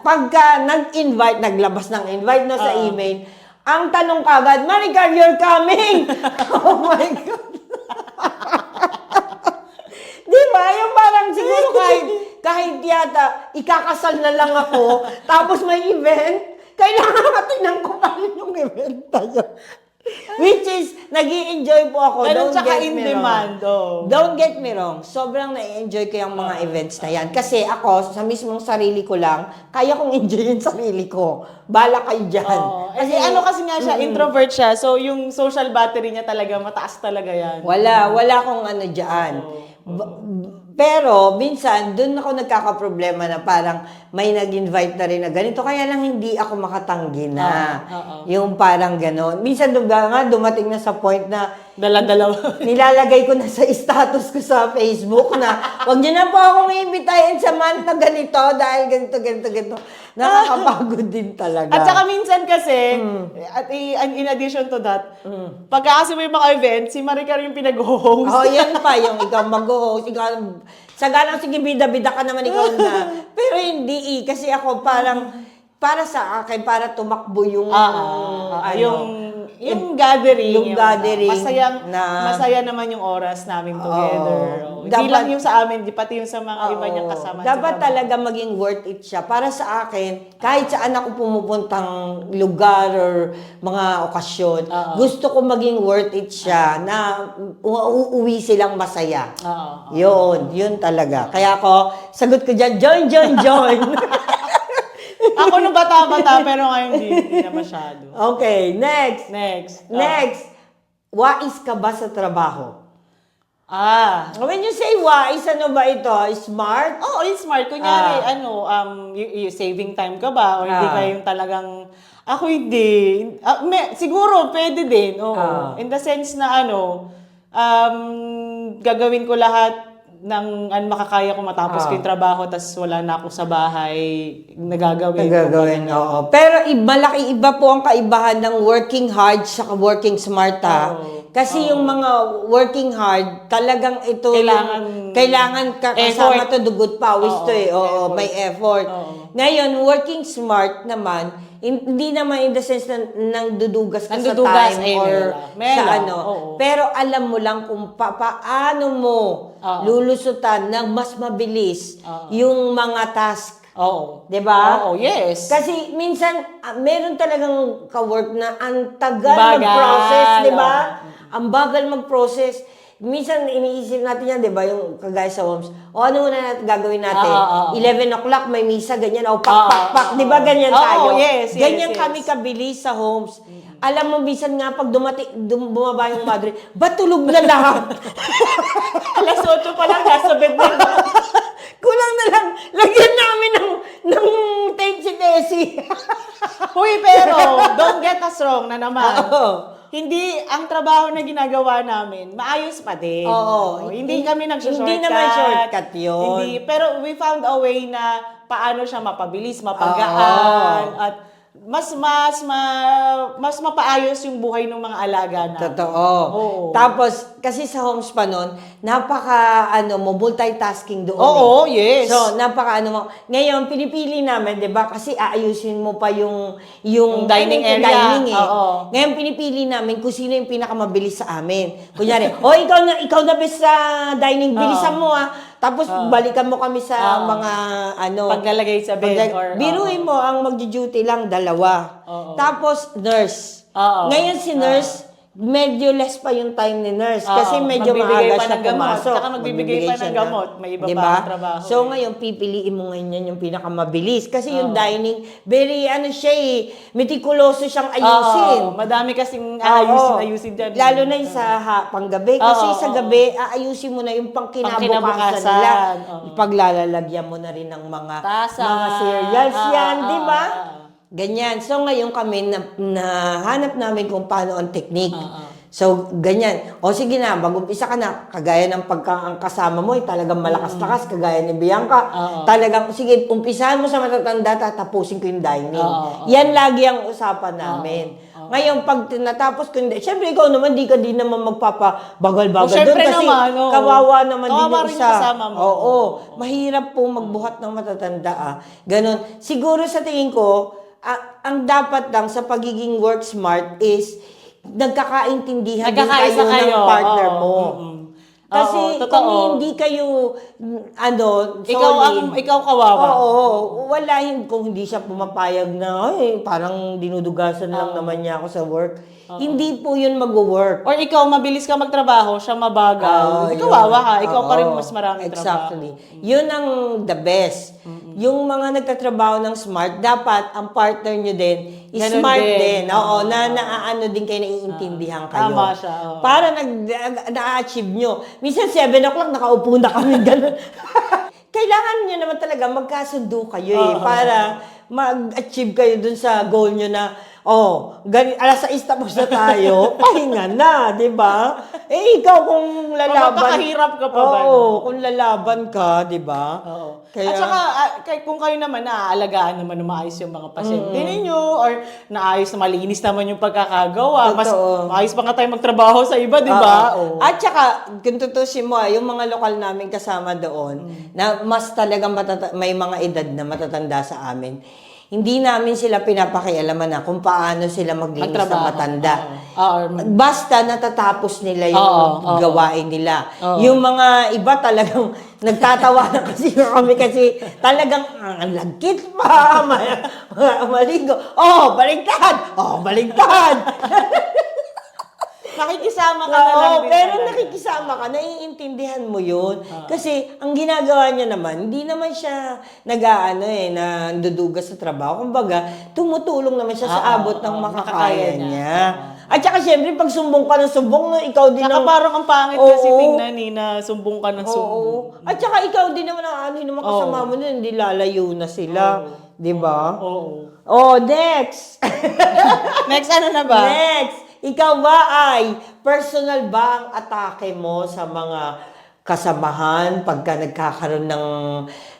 pagka nag-invite, naglabas ng invite na sa email, ang tanong kagad, Maricar, you're coming! Oh my God! Di ba? Yung parang siguro kahit yata, ikakasal na lang ako, tapos may event, kailangan matinan ko pa rin yung event tayo. Which is, nag-i-enjoy po ako. Pero Don't tsaka get in me demand, wrong. Don't get me wrong. Sobrang na-enjoy ko yung mga events na yan. Kasi ako, sa mismong sarili ko lang, kaya kong enjoy yung sarili ko. Bala kayo dyan. Kasi kasi nga siya, introvert siya. So, yung social battery niya talaga, mataas talaga yan. Wala akong dyan. Pero, minsan, dun ako nagkakaproblema na parang may nag-invite na rin na ganito, kaya lang hindi ako makatanggi na. Yung parang ganon. Minsan, dumating na sa point na Dala-dalawa. nilalagay ko na sa status ko sa Facebook na huwag niyo na po akong iimbitahin sa month na ganito dahil ganito. Nakakapagod din talaga. At saka minsan kasi, in addition to that, pagka kasi may mga event, si Maricar yung pinag-host. Yan pa, yung ikaw mag-host, ikaw, sa galang sige, bida-bida ka naman ikaw na. Pero hindi kasi ako parang, para sa akin, para tumakbo yung, yung gathering. Yung gathering Masaya naman yung oras namin together. Hindi lang yung sa amin, pati yung sa mga iba niyang kasama. Dapat talaga maging worth it siya. Para sa akin, kahit saan ako pumupuntang lugar or mga okasyon, gusto ko maging worth it siya na uuwi silang masaya. Yun talaga. Kaya ako, sagot ko dyan, join! Ako nung bata-bata, pero ngayon hindi na masyado. Okay, next. Next. Wais ka ba sa trabaho? When you say wise, ano ba ito? Smart? Oo, it's smart. Kunyari, saving time ka ba? Or hindi kayong talagang, ako hindi. Siguro, pwede din. Oo. In the sense na gagawin ko lahat ng makakaya ko matapos ko yung trabaho, tas wala na ako sa bahay, nagagawin. Oo. Pero malaki iba po ang kaibahan ng working hard sa working smart, Kasi yung mga working hard, talagang ito kailangan kasama to dugot pawis to eh. Oo, may effort. Ngayon, working smart naman, hindi naman in the sense na nangdudugas ka sa time or sa Pero alam mo lang kung paano mo lulusutan ng mas mabilis yung mga task. Oo. 'Di ba? Oo, yes. Kasi minsan meron talagang ka-work na ang tagal mag-process, 'di ba? Ang bagal mag-process. Minsan iniisip natin yan, 'di ba, yung kagaya sa homes. Ano muna gagawin natin? 11 o'clock may misa, ganyan. Pak, 'di ba ganyan tayo? Yes, ganyan kami kabilis sa homes. Alam mo, minsan nga pag bumaba yung madre, ba't tulog na lahat? Alas 8 pa lang, nasa bed na. Kulang na lang, lagyan namin ng tensi-tesi. Huy, pero, don't get us wrong na naman. Hindi, ang trabaho na ginagawa namin, maayos pa din. Hindi kami nag-shortcut. Hindi naman shortcut yun. Hindi, pero we found a way na paano siya mapabilis, mapagaan, at mas mapaayos yung buhay ng mga alaga namin. Totoo. Tapos, kasi sa homes pa nun, multitasking doon. Oo, yes. So, ngayon, pinipili namin, di ba? Kasi aayusin mo pa yung dining area. Ngayon, pinipili namin kung sino yung pinakamabilis sa amin. Kunyari, ikaw na best sa dining, bilisan mo Tapos, balikan mo kami sa mga paglalagay sa bed. Biruin mo, ang mag-duty lang, 2. Tapos, nurse. Ngayon si nurse, medyo less pa yung time ni nurse. Kasi medyo maaga siya pumasok. Saka magbibigay pa ng gamot. May iba pa ang trabaho. So, ngayon, pipiliin mo ngayon yan yung pinakamabilis. Kasi yung dining, very, meticuloso siyang ayusin. Madami kasing ayusin dyan. Lalo na yung sa panggabi. Kasi sa gabi, aayusin mo na yung pangkinabukasan nila. Paglalalagyan mo na rin ng mga cereals yan, di ba? Ganyan. So, ngayon kami nahanap namin kung paano ang technique. So, ganyan. O sige na, mag-umpisa ka na. Kagaya ng ang kasama mo, talagang malakas-lakas, kagaya ni Bianca. Talagang, sige, umpisahan mo sa matatanda, tatapusin ko yung dining. Yan lagi ang usapan namin. Ngayon, pag natapos ko, syempre ikaw naman, di ka din naman magpapabagal-bagal doon. Kasi kawawa naman din yung isa. Mahirap po magbuhat ng matatanda. Ganon. Siguro sa tingin ko, ang dapat lang sa pagiging work smart is nagkakaintindihan din kayo ng partner mo. Kasi kung hindi kayo solid, ikaw kawawa. Kung hindi siya pumapayag na parang dinudugasan lang naman niya ako sa work. Hindi po yun mag-work. Or ikaw, mabilis ka magtrabaho, siya mabagal. Ikaw wawa ka. Ikaw pa rin mas maraming trabaho. Yun ang the best. Yung mga nagtatrabaho ng smart, dapat ang partner nyo din is smart din. Na din kayo, naiintindihan kayo. Tama siya. Para na-achieve nyo. Minsan 7 o'clock, nakaupo na kami, gano'n. Kailangan nyo naman talaga magkasundo kayo para mag-achieve kayo dun sa goal nyo na alas 6 tapos na tayo, pahinga na, di ba? Ikaw kung lalaban. Magkakahirap ka pa ba? Kung lalaban ka, di ba? At saka, kung kayo naman naalagaan naman na maayos yung mga pasyente ninyo, or naayos na malinis naman yung pagkakagawa, mas maayos pa nga tayo magtrabaho sa iba, di ba? At saka, kung tutusin mo, yung mga lokal namin kasama doon, na mas talagang may mga edad na matatanda sa amin, hindi namin sila pinapakialaman na kung paano sila maglinis ng matanda. Basta natatapos nila yung gawain nila. Yung mga iba talagang nagtatawa na kasi kami kasi talagang ang lagkit pa, maligo. Baligtad! Baligtad! Nakikisama ka na lang din. Pero nakikisama ka, naiintindihan mo yun. Kasi ang ginagawa niya naman, hindi naman siya nandudugas sa trabaho. Kumbaga, tumutulong naman siya sa abot ng makakaya niya. At saka syempre, pag sumbong ka ng sumbong, no, ikaw din Saka ang... parang ang pangit kasi Oo. tingnan na sumbong ka ng sumbong. Oo. At saka ikaw din naman ang ano, yung mga kasama mo na, hindi lalayo na sila. Di ba? Oo. Oh, next! Next, ano na ba? Next! Ikaw ba ay personal ba ang atake mo sa mga kasamahan pagka nagkakaroon ng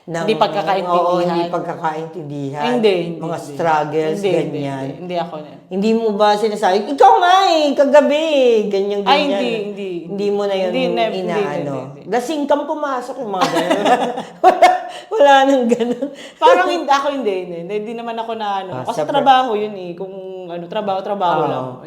Hindi pagkakaintindihan. Oo, hindi pagkakaintindihan. Hindi. Mga struggles, ganyan. Hindi ako na. Hindi mo ba sinasabi, ikaw nga kagabi, ganyan, ganyan. Ay, hindi. Hindi mo na yun Hindi, inaano. hindi. Lasing kang pumasok yung mga ganyan. wala nang ganun. Parang ako hindi. Hindi naman ako na ano. Kasi trabaho yun eh. Kung ano, trabaho lang.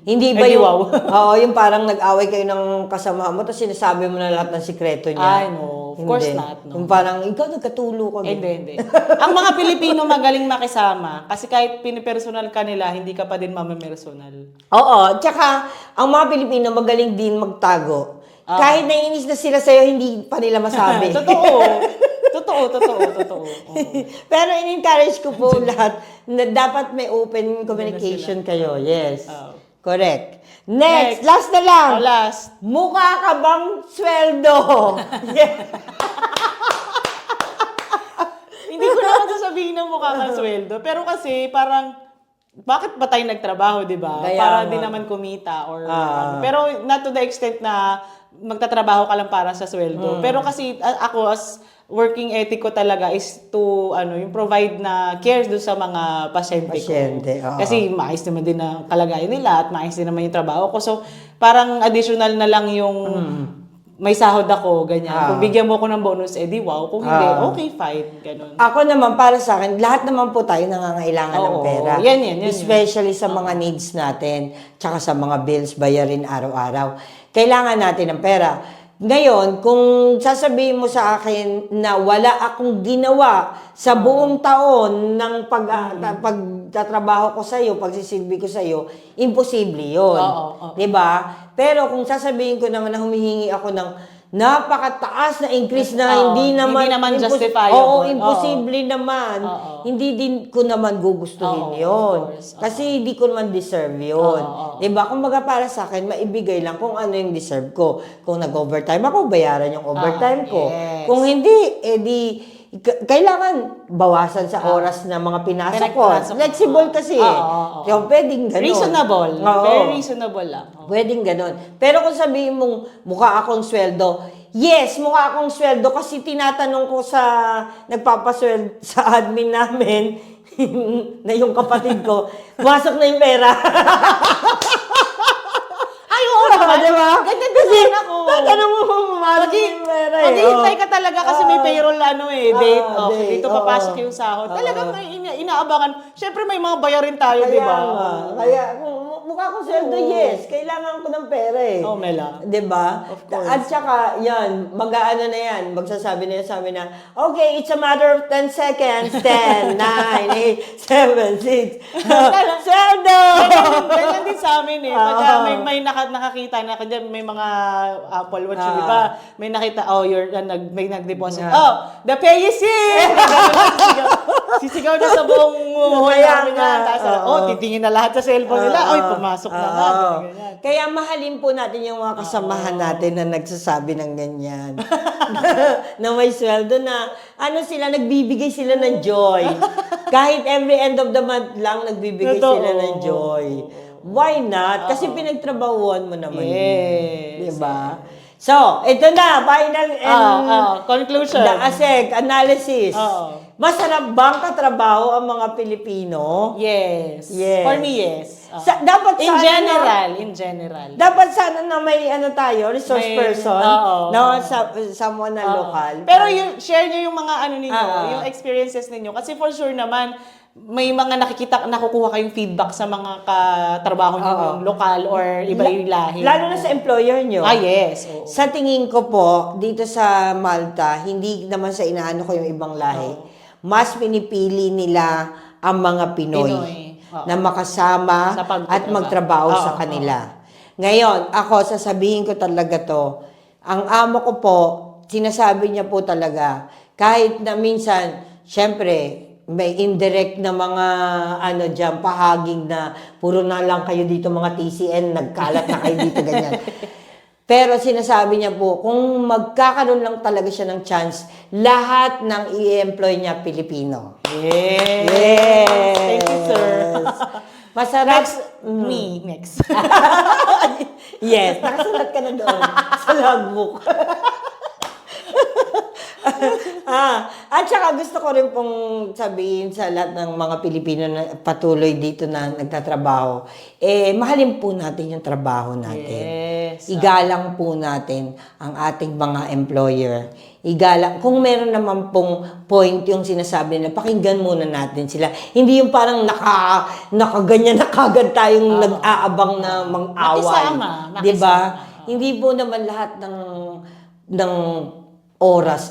Hindi ba edi yung, wow. oo, yung parang nag-away kayo ng kasama mo, tapos sinasabi mo na lahat ng sikreto niya. Ay, no. Of course Hindi. not. No. Yung parang, ikaw nagkatulo ka. Hindi. Ang mga Pilipino magaling makisama. Kasi kahit pinipersonal ka nila, hindi ka pa din mamamersonal. Oo, tsaka, ang mga Pilipino magaling din magtago. Kahit naiinis na sila sa'yo, hindi pa nila masabi. Totoo. Oo. Pero in-encourage ko po lahat na dapat may open communication kayo. Yes. Correct. Next, last na lang. Last. Mukha ka bang sweldo? Hindi ko naman sasabihin na mukha kang sweldo. Pero kasi parang, bakit ba tayo nagtrabaho, di ba? Kaya Para nga. din naman kumita or ano. Pero not to the extent na magtatrabaho ka lang para sa sweldo. Pero kasi ako as working ethic ko talaga is to yung provide na cares do sa mga pasyente ko. Oo. Kasi maayos naman din na kalagayan nila at maayos din naman yung trabaho ko. So parang additional na lang yung may sahod ako, ganyan. Kung bigyan mo ko ng bonus, edi wow. Kung hindi, okay, fine. Ganun. Ako naman, para sa akin, lahat naman po tayo nangangailangan ng Oo. pera. Yan. Especially sa mga needs natin, tsaka sa mga bills, bayarin araw-araw. Kailangan natin ng pera. Ngayon, kung sasabihin mo sa akin na wala akong ginawa sa buong taon ng pagtatrabaho ko sa'yo, pagsisilbi ko sa'yo, imposible yun. Oo. Diba? Pero kung sasabihin ko naman na humihingi ako ng napakataas na increase na hindi naman justifiable. Oo, imposible naman. Hindi din ko naman gugustuhin Oo, yun. of course. Kasi hindi ko naman deserve yun. Diba? Kumbaga para sa akin, maibigay lang kung ano yung deserve ko. Kung nag-overtime ako, bayaran yung overtime ko. Yes. Kung hindi, kailangan bawasan sa oras na mga pinasok ko. Flexible kasi eh. Yung pwedeng ganun. Reasonable. Oo. Very reasonable lang. Pwedeng ganun. Pero kung sabihin mong mukha akong sweldo, yes, mukha akong sweldo kasi tinatanong ko sa nagpapasweldo sa admin namin na yung kapatid ko, pumasok na yung pera. Ay, oo naman. Diba? Ganyan din ako. Tatanong mo kung pumasok na yung pera eh. Maghihintay ka talaga kasi may payroll date. date. Dito papasok yung sahod. Talagang may inaabangan. Siyempre may mga bayarin tayo, di ba? Kaya, kung mukha akong sweldo, yes. Kailangan ko ng pera eh. Oh, Mela. Diba? Of course. At saka, yan, mag-aano na yan, magsasabi na yan sa amin na, okay, it's a matter of 10 seconds. 10, 9, 8, 7, 6. Sweldo! Ganyan din sa amin eh. Pagka may nakakita na, kanya may mga Apple Watch, di ba? May nakita, may nag-deposit. The pay is in! Sisigaw na sa buong namin yan. Tapos, titingin na lahat sa cellphone nila. Pumasok na nga. Ganyan. Kaya mahalin po natin yung mga kasamahan natin na nagsasabi ng ganyan. Na may sweldo na, nagbibigay sila ng joy. Kahit every end of the month lang, nagbibigay sila ng joy. Why not? Kasi pinagtrabahuan mo naman. Yes. Diba? So, ito na, final conclusion. The ASEC analysis. Oo. Masarap bang katrabaho ang mga Pilipino? Yes. Yes. For me, yes. Dapat In sana general. dapat sana na may tayo, resource May- person, oo. someone na lokal. Pero share nyo yung mga ninyo, Oo. yung experiences ninyo. Kasi for sure naman, may mga nakukuha kayong feedback sa mga katrabaho nyo, yung lokal or iba yung lahi. Lalo na sa employer nyo. Yes. Oo. Sa tingin ko po, dito sa Malta, hindi naman sa inaano ko yung ibang lahi, mas pinipili nila ang mga Pinoy. Oo. Na makasama Sa pagtatrabaho. at magtrabaho sa kanila. Ngayon, ako, sasabihin ko talaga to, ang amo ko po, sinasabi niya po talaga, kahit na minsan, syempre, may indirect na mga ano diyan pahaging na puro na lang kayo dito mga TCN, nagkalat na kayo dito ganyan. Pero sinasabi niya po, kung magkakaroon lang talaga siya ng chance, lahat ng i-employ niya Pilipino. Yes! Thank you, sir. Masarap. Next, me, next. Yes, nakasulat ka na doon sa logbook. At saka gusto ko rin pong sabihin sa lahat ng mga Pilipino na patuloy dito na nagtatrabaho, mahalin po natin yung trabaho natin. Yes. Igalang po natin ang ating mga employer. Igalang, kung meron naman pong point yung sinasabi na pakinggan muna natin sila. Hindi yung parang nakaganyan na kagad tayong nag-aabang na mang-away. Makisama. Diba? Hindi po naman lahat ng oras,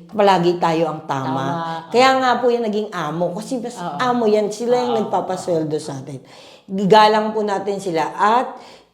palagi tayo ang tama. Kaya nga po yung naging amo. Kasi amo yan, sila yung nagpapasweldo sa atin. Gigalang po natin sila at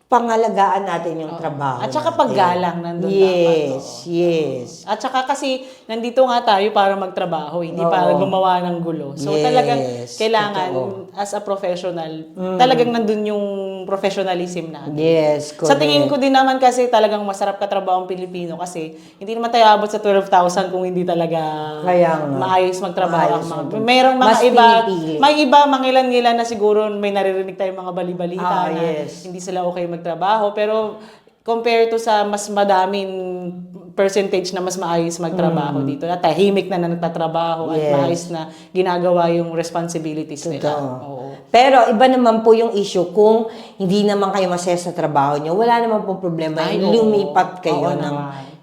pangalagaan natin yung trabaho. At saka natin. paggalang nandun Yes, dapat. yes. At saka kasi nandito nga tayo para magtrabaho, hindi para gumawa ng gulo. So Yes, talagang kailangan totoo. as a professional, talagang nandun yung professionalism natin. Yes, Sa correct. tingin ko din naman kasi talagang masarap katrabaho ang Pilipino kasi hindi naman tayo abot sa 12,000 kung hindi talaga Kaya nga. maayos magtrabaho ang Maayos mga. Merong mga Mas iba, pinipili. may iba mangilan-ngilan na siguro may naririnig tayong mga bali-balita na yes. hindi sila okay magtrabaho pero compare to sa mas madaming percentage na mas maayos magtrabaho dito na tahimik na nagtatrabaho at Yes. maayos na ginagawa yung responsibilities nila. Totoo. Oo. Pero iba naman po yung issue kung hindi naman kayo masaya sa trabaho nyo, wala naman po problema. Ay, Lumipat kayo Oo ng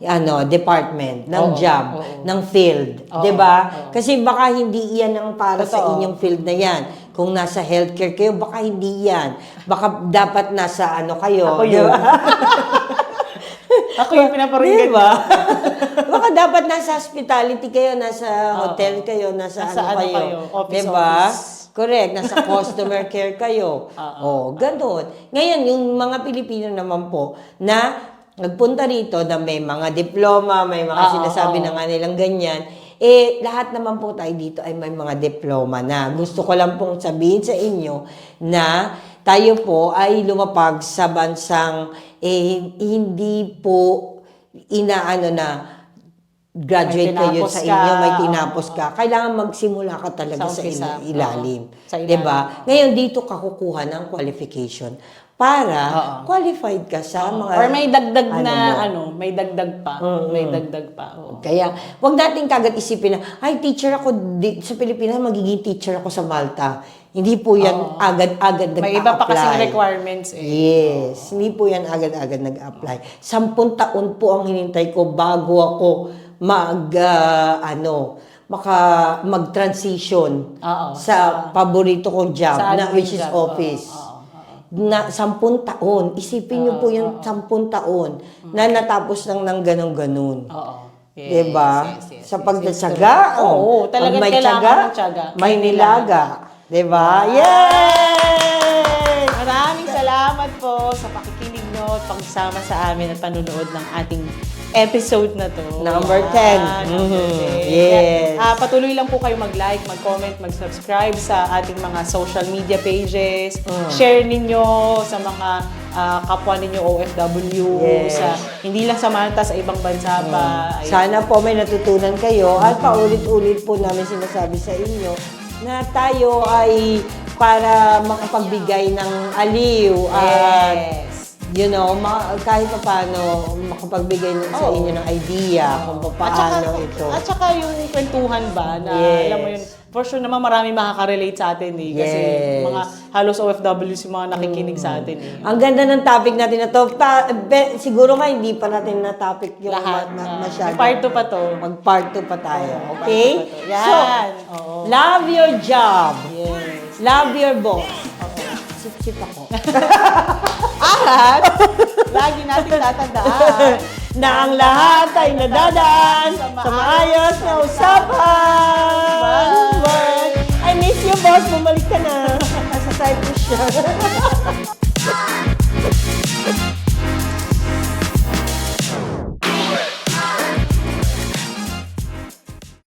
naman. department, ng job, ng field. Oo. 'Di ba? Kasi baka hindi iyan ang para sa Totoo. inyong field na yan. Kung nasa healthcare kayo, baka hindi yan. Baka dapat nasa ano kayo. Ako yun. Ako yung pinaparinggan. Diba? Baka dapat nasa hospitality kayo, nasa hotel kayo, nasa Nasa ano kayo. office, Diba? office. Correct. Nasa customer care kayo. Ganun. Ngayon, yung mga Pilipino naman po na nagpunta rito na may mga diploma, may mga sinasabi na nga nilang ganyan, lahat naman po tayo dito ay may mga diploma na. Gusto ko lang pong sabihin sa inyo na tayo po ay lumapag sa bansang hindi po inaano na graduate kayo tinapos sa ka. inyo, may tinapos ka. Kailangan magsimula ka talaga Sa sa umpisa. ilalim. Sa ilalim. Diba? Ngayon, dito ka kukuha ng qualification para qualified ka sa mga... Or may dagdag mo. may dagdag pa. May dagdag pa. Oo. Kaya, wag natin kagad isipin na, ay, teacher ako sa Pilipinas, magiging teacher ako sa Malta. Hindi po yan agad-agad nag-apply. May iba pa kasing requirements eh. Yes. Hindi po yan agad-agad nag-apply. 10 taon po ang hinintay ko bago ako mag-transition sa paborito kong job, sa na, admin which is job. office. Na 10 taon. Isipin niyo po yung 10 taon na natapos lang ng ganun-ganun. Oo. Yes, Diba? yes. Sa pagtatsaga. Oo, talagang may kailangan tsaga, ng tiyaga. may nilaga. Diba? Yay! Maraming salamat po sa pakikinig nyo at pagsama sa amin at panunood ng ating episode na to. Number Yan, 10. number Mhm. 10. Yes. Patuloy lang po kayo mag-like, mag-comment, mag-subscribe sa ating mga social media pages. Share ninyo sa mga kapwa ninyo OFW. Yes. Hindi lang sa Malta, sa ibang bansa pa. Ayun. Sana po may natutunan kayo at paulit-ulit po namin sinasabi sa inyo na tayo ay para makapagbigay ng aliw at kahit pa paano makapagbigay sa inyo ng idea kung paano ito. At saka yung kwentuhan ba na alam mo yun, for sure naman marami makaka-relate sa atin eh. Kasi Yes. mga halos OFWs yung mga nakikinig sa atin eh. Ang ganda ng topic natin na to. Siguro nga hindi pa natin na topic yung Lahat. masyado. Part 2 pa to. Mag-part 2 pa tayo. Okay? Part 2 pa to. Yan. So, Oo. love your job. Yes. Love your boss. Sip-sip ako. At lagi natin tatandaan Na ang lahat ay nadadaan sa maayos na usapan. I miss you, boss. Bumalik ka na. Nasa Cyprus siya.